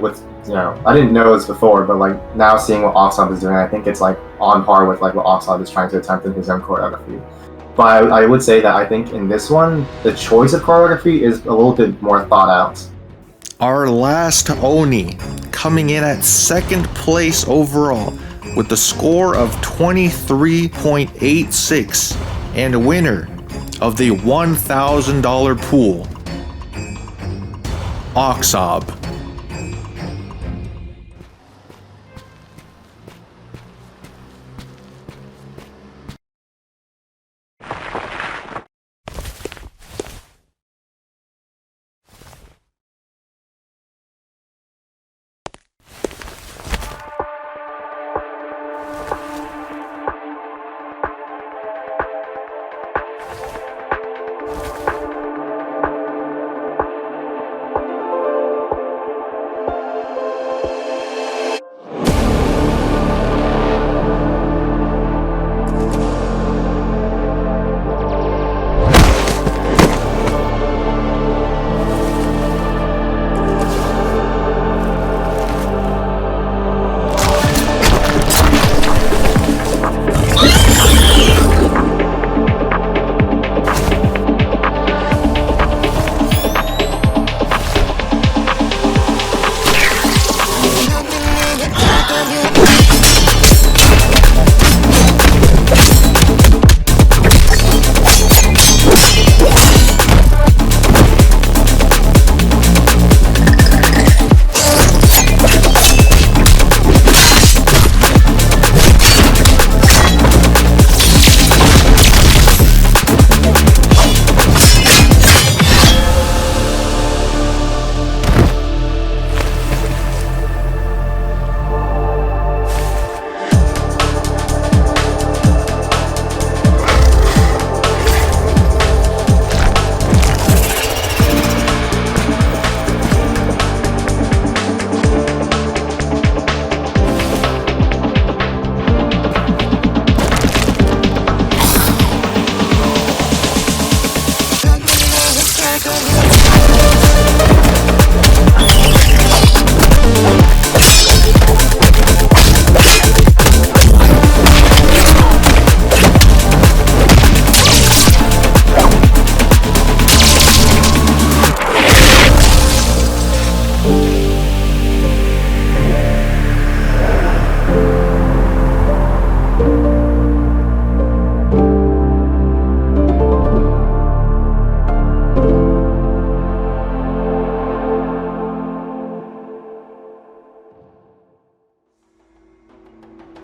didn't know this before, but like now seeing what Oxab is doing, I think it's like on par with like what Oxab is trying to attempt in his own choreography. But I would say that I think in this one, the choice of choreography is a little bit more thought out. Our last Oni, coming in at second place overall with the score of 23.86 and winner of the $1,000 pool, Oxab.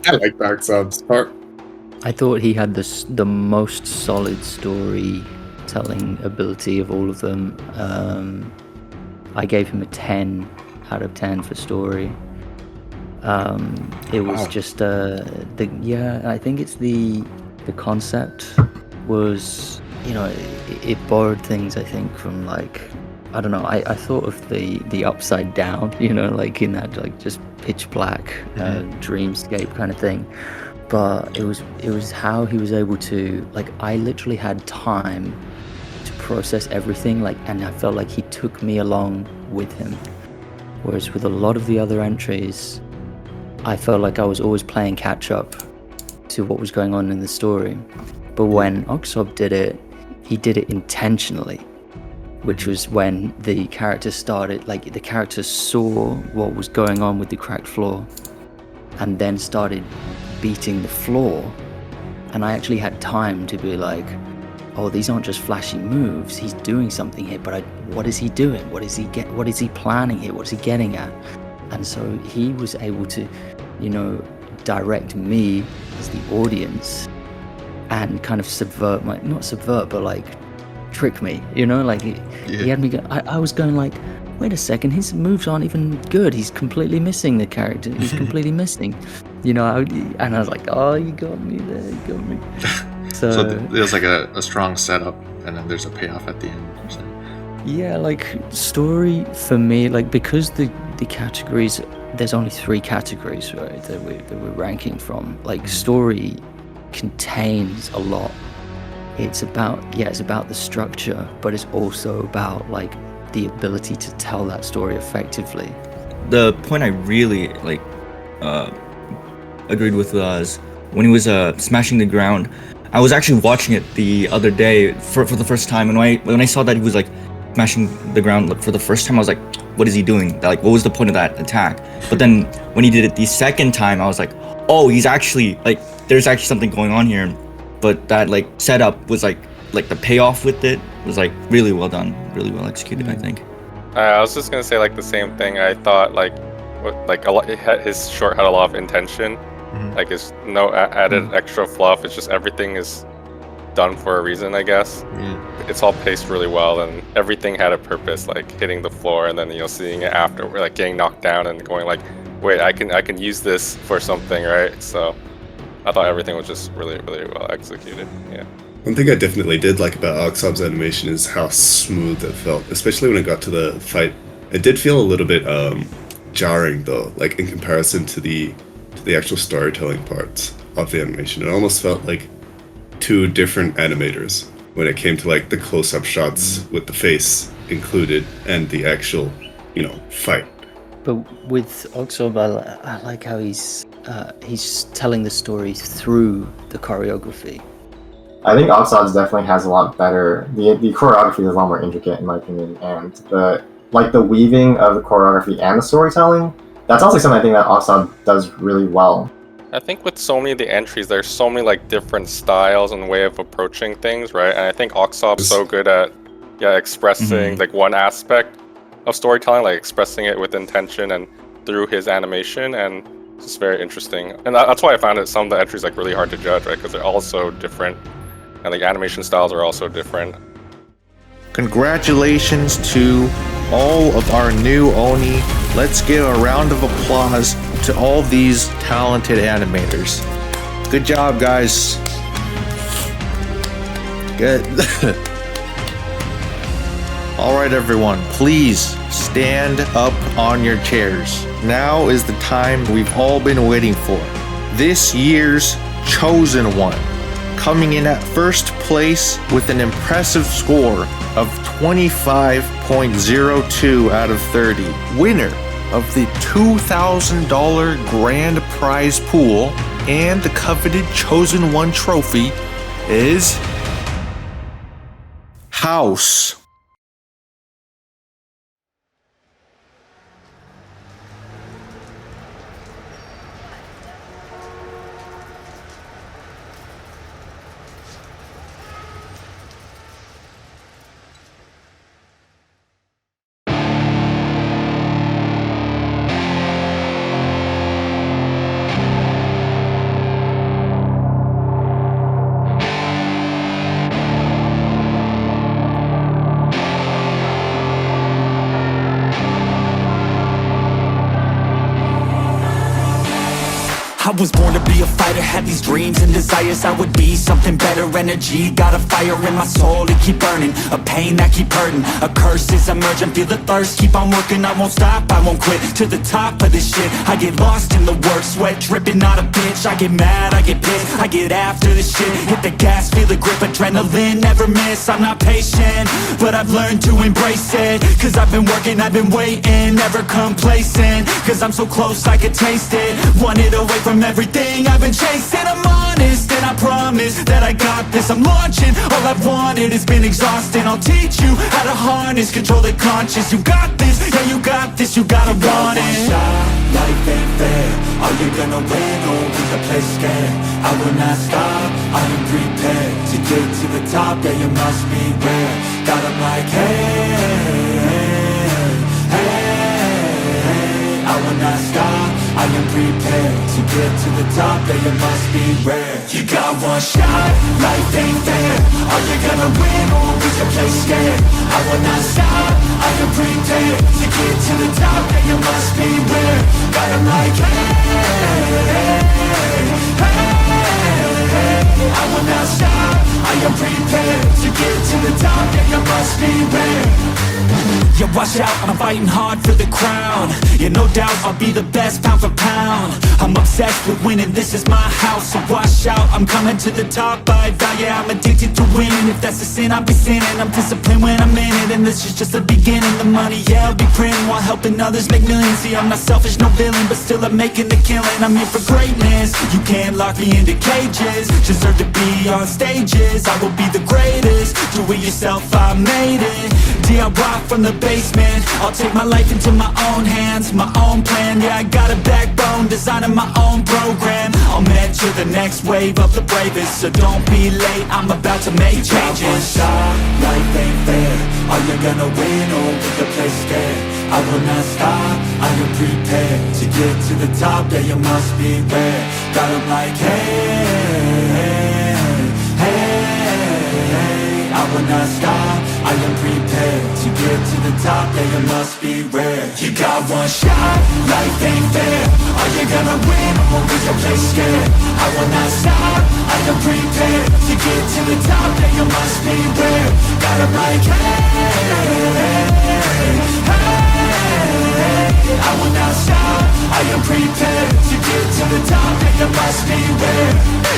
I like Dark Subs part. I thought he had the most solid storytelling ability of all of them. I gave him a 10 out of 10 for story. It was just I think it's the concept was, you know, it borrowed things, I think, from like, I don't know, I thought of the upside down, you know, like in that like just pitch black dreamscape kind of thing. But it was how he was able to, like, I literally had time to process everything, like, and I felt like he took me along with him. Whereas with a lot of the other entries, I felt like I was always playing catch up to what was going on in the story. But when Oxob did it, he did it intentionally, which was when the character started, like the character saw what was going on with the cracked floor and then started beating the floor. And I actually had time to be like, oh, these aren't just flashy moves, he's doing something here, but what is he doing? What is he planning here? What is he getting at? And so he was able to, you know, direct me as the audience and kind of not subvert, but like trick me, you know, like he had me go, I was going like, wait a second, his moves aren't even good, he's completely missing the character, he's completely missing, you know. And I was like, oh, you got me there, you got me. So there's like a strong setup and then there's a payoff at the end. So. Yeah, like story for me, like, because the categories, there's only 3 categories, right, that we're ranking from. Like, story contains a lot. It's about the structure, but it's also about like the ability to tell that story effectively. The point I really agreed with was when he was smashing the ground. I was actually watching it the other day for the first time, and when I saw that he was like smashing the ground for the first time, I was like, what is he doing? Like, what was the point of that attack? But then when he did it the second time, I was like, oh, he's actually like, there's actually something going on here. But that like setup was like the payoff with it was like really well done, really well executed, I think. I was just gonna say like the same thing. I thought like a lot, his short had a lot of intention. Like, it's no added extra fluff. It's just everything is done for a reason, I guess. It's all paced really well, and everything had a purpose, like hitting the floor and then, you know, seeing it after, like getting knocked down and going like, wait, I can use this for something, right? So I thought everything was just really, really well executed. Yeah. One thing I definitely did like about Oxob's animation is how smooth it felt, especially when it got to the fight. It did feel a little bit jarring though, like in comparison to the actual storytelling parts of the animation. It almost felt like 2 different animators when it came to like the close-up shots with the face included and the actual, you know, fight. But with Oxob, I like how he's telling the story through the choreography. I think Oxob's definitely has a lot better. The choreography is a lot more intricate in my opinion, and the weaving of the choreography and the storytelling. That's also something I think that Oxob does really well. I think with so many of the entries, there's so many like different styles and way of approaching things, right? And I think Oxob's so good at expressing like one aspect of storytelling, like expressing it with intention and through his animation, and it's just very interesting. And that's why I found it some of the entries like really hard to judge, right? Because they're all so different, and the animation styles are also different. Congratulations to all of our new Oni. Let's give a round of applause to all these talented animators. Good job, guys. Good. All right, everyone, please stand up on your chairs. Now is the time we've all been waiting for. This year's chosen one, coming in at first place with an impressive score of 25.02 out of 30. Winner of the $2,000 grand prize pool and the coveted chosen one trophy is House. was born to be a fighter, had these dreams and desires. I would be something better, energy, got a fire in my soul to keep burning, a pain that keep hurting, a curse is emerging, feel the thirst, keep on working, I won't stop, I won't quit, to the top of this shit, I get lost in the work, sweat dripping, not a bitch, I get mad, I get pissed, I get after this shit, hit the gas, feel the grip, adrenaline, never miss, I'm not patient, but I've learned to embrace it, cause I've been working, I've been waiting, never complacent, cause I'm so close I could taste it, wanted away from everything I've been chasing. I'm honest and I promise that I got this. I'm launching, all I've wanted has been exhausting. I'll teach you how to harness, control the conscious. You got this, yeah you got this, you gotta want it. Life ain't fair, are you gonna win or will you play scared? I will not stop, I am prepared to get to the top, yeah you must be rare. Got 'em like hey, I will not stop, I am prepared to get to the top, yeah you must be rare. You got one shot, life ain't fair, are you gonna win or will you play scared? I will not stop, I am prepared to get to the top, yeah you must be rare. Got 'em like hey, I will not stop, I am prepared to get to the top, yeah you must be rare. Yeah, watch out, I'm fighting hard for the crown. Yeah, no doubt, I'll be the best pound for pound. I'm obsessed with winning, this is my house. So watch out, I'm coming to the top, I vow. Yeah, I'm addicted to winning. If that's a sin, I'll be sinning. I'm disciplined when I'm in it, and this is just the beginning. The money, yeah, I'll be printing while helping others make millions. See, I'm not selfish, no villain, but still I'm making the killing. I'm here for greatness, you can't lock me into cages. Deserve to be on stages, I will be the greatest. Do it yourself, I made it. I rock from the basement, I'll take my life into my own hands, my own plan, yeah I got a backbone, designing my own program. I'll mentor the next wave of the bravest, so don't be late, I'm about to make changes. One shot, life ain't fair, are you gonna win or will you play scared? I will not stop, I am prepared to get to the top, yeah you must be rare. Got 'em like hey, I will not stop, I am prepared to get to the top, yeah you must be rare. You got one shot, life ain't fair, are you gonna win or will you play scared? I will not stop, I am prepared to get to the top, yeah you must be rare. Got 'em like I will not stop, I am prepared to get to the top, yeah you must be rare.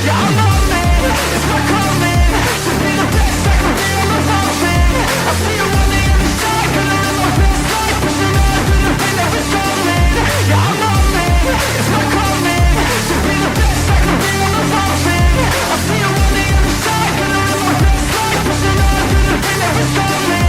Yeah I'm rolling, it's my calling, to be the best I can be, I'm evolving. I see you on the other side, gonna live my best life, pushing on through the pain that was calling. Yeah I'm rolling, it's my calling, to be the best I can be, I'm evolving. I see you on the other side, gonna live my best life, pushing on through the pain that was calling.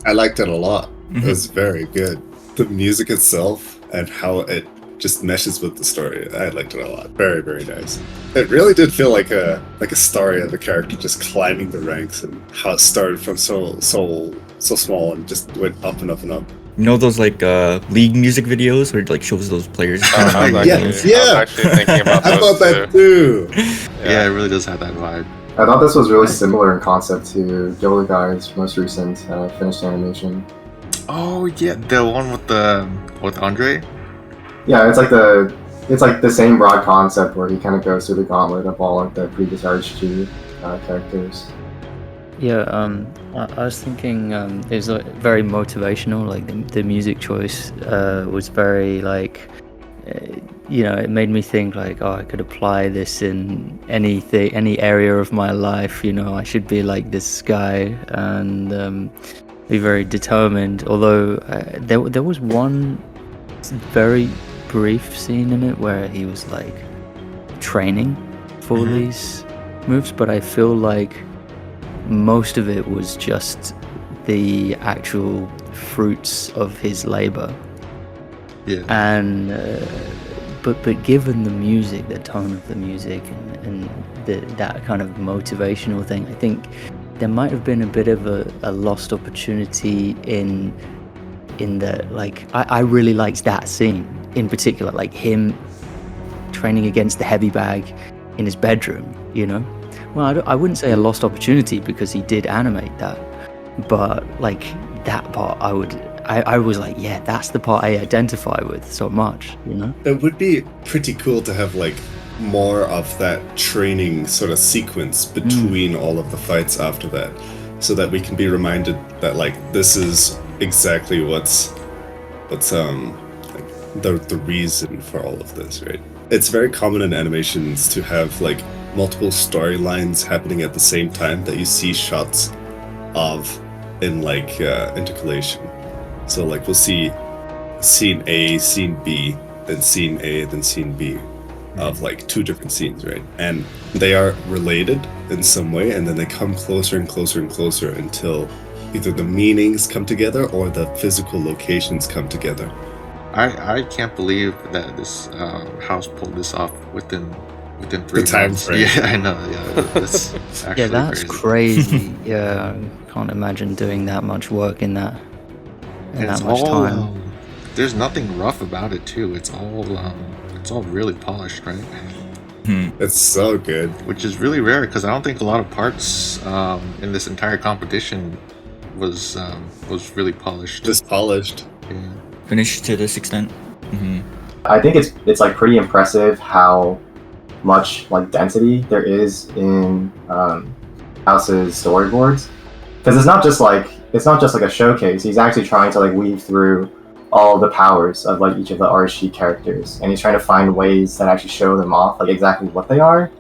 I liked it a lot. It was very good. The music itself and how it just meshes with the story, I liked it a lot. Very, very nice. It really did feel like a story of a character just climbing the ranks and how it started from so small and just went up and up and up. You know those like league music videos where it like shows those players? I was actually thinking about I those thought that too. Yeah, it really does have that vibe. I thought this was really similar in concept to Yolo Guy's most recent finished animation. Oh yeah, the one with Andre. Yeah, it's like the same broad concept where he kind of goes through the gauntlet of all of the previous RHG characters. Yeah, I was thinking it was like very motivational. Like the music choice was very like, it made me think like, oh, I could apply this in any area of my life. I should be like this guy and be very determined. Although there was one very brief scene in it where he was like training for these moves, but I feel like most of it was just the actual fruits of his labor. Yeah. And but given the music, the tone of the music, and that kind of motivational thing, I think there might have been a bit of a lost opportunity in the, like, I really liked that scene in particular, like him training against the heavy bag in his bedroom, you know. Well, I wouldn't say a lost opportunity because he did animate that, but like that part I was like, yeah, that's the part I identify with so much, you know. It would be pretty cool to have like more of that training sort of sequence between all of the fights after that, so that we can be reminded that like this is exactly what's like the reason for all of this, right? It's very common in animations to have like multiple storylines happening at the same time that you see shots of in like intercalation. So like we'll see scene A, scene B, then scene A, then scene B of like two different scenes, right? And they are related in some way, and then they come closer and closer and closer until either the meanings come together or the physical locations come together. I can't believe that this house pulled this off within 3 The time months. frame. Yeah, I know. Yeah, that's actually Yeah, that's crazy. Yeah, can't imagine doing that much work in that much time. There's nothing rough about it too. It's all really polished, right? It's so good. Which is really rare because I don't think a lot of parts in this entire competition was really polished. Just polished. Yeah. Finished to this extent. I think it's like pretty impressive how much like density there is in House's storyboards, because it's not just like a showcase. He's actually trying to like weave through all the powers of like each of the RSG characters, and he's trying to find ways that actually show them off like exactly what they are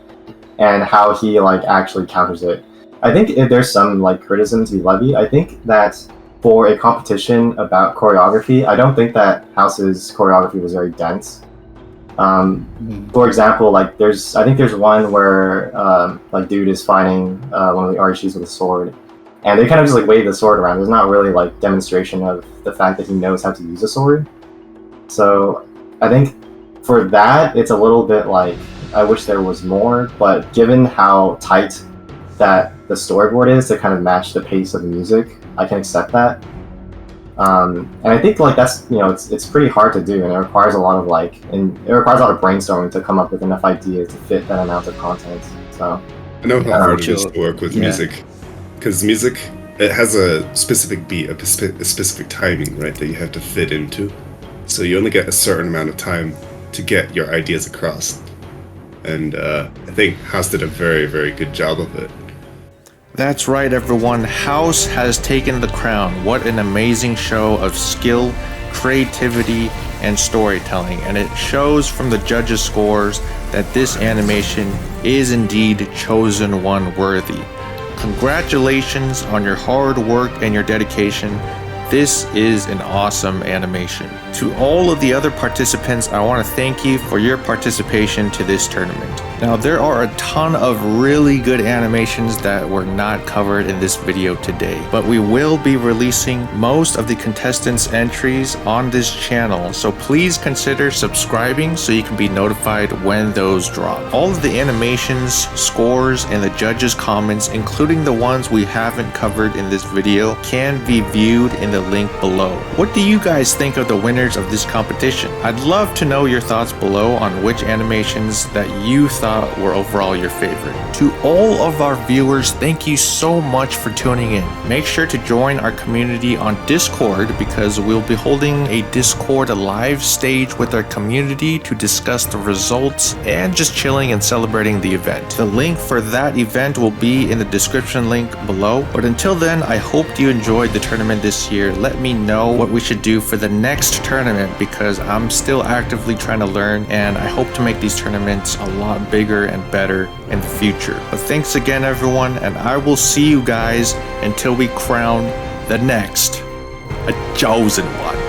and how he like actually counters it. I think if there's some like criticism to be levied, I think that for a competition about choreography, I don't think that House's choreography was very dense. For example, like I think there's one where like dude is fighting one of the RSGs with a sword, and they kind of just like wave the sword around. There's not really like demonstration of the fact that he knows how to use a sword. So I think for that, it's a little bit like I wish there was more, but given how tight that the storyboard is to kind of match the pace of the music, I can accept that. And I think like that's, you know, it's pretty hard to do, and it requires a lot of brainstorming to come up with enough ideas to fit that amount of content. So I know how hard it is to work with music, because music, it has a specific beat, a specific timing, right, that you have to fit into. So you only get a certain amount of time to get your ideas across. And I think House did a very, very good job of it. That's right, everyone. House has taken the crown. What an amazing show of skill, creativity, and storytelling. And it shows from the judges' scores that this animation is indeed chosen one worthy. Congratulations on your hard work and your dedication. This is an awesome animation. To all of the other participants, I want to thank you for your participation to this tournament. Now, there are a ton of really good animations that were not covered in this video today, but we will be releasing most of the contestants' entries on this channel, so please consider subscribing so you can be notified when those drop. All of the animations, scores, and the judges' comments, including the ones we haven't covered in this video, can be viewed in the link below. What do you guys think of the winners of this competition? I'd love to know your thoughts below on which animations that you thought were overall your favorite. To all of our viewers, thank you so much for tuning in. Make sure to join our community on Discord, because we'll be holding a Discord live stage with our community to discuss the results and just chilling and celebrating the event. The link for that event will be in the description link below. But until then, I hope you enjoyed the tournament this year. Let me know what we should do for the next tournament, because I'm still actively trying to learn, and I hope to make these tournaments a lot bigger and better in the future. But thanks again, everyone, and I will see you guys until we crown the next chosen one.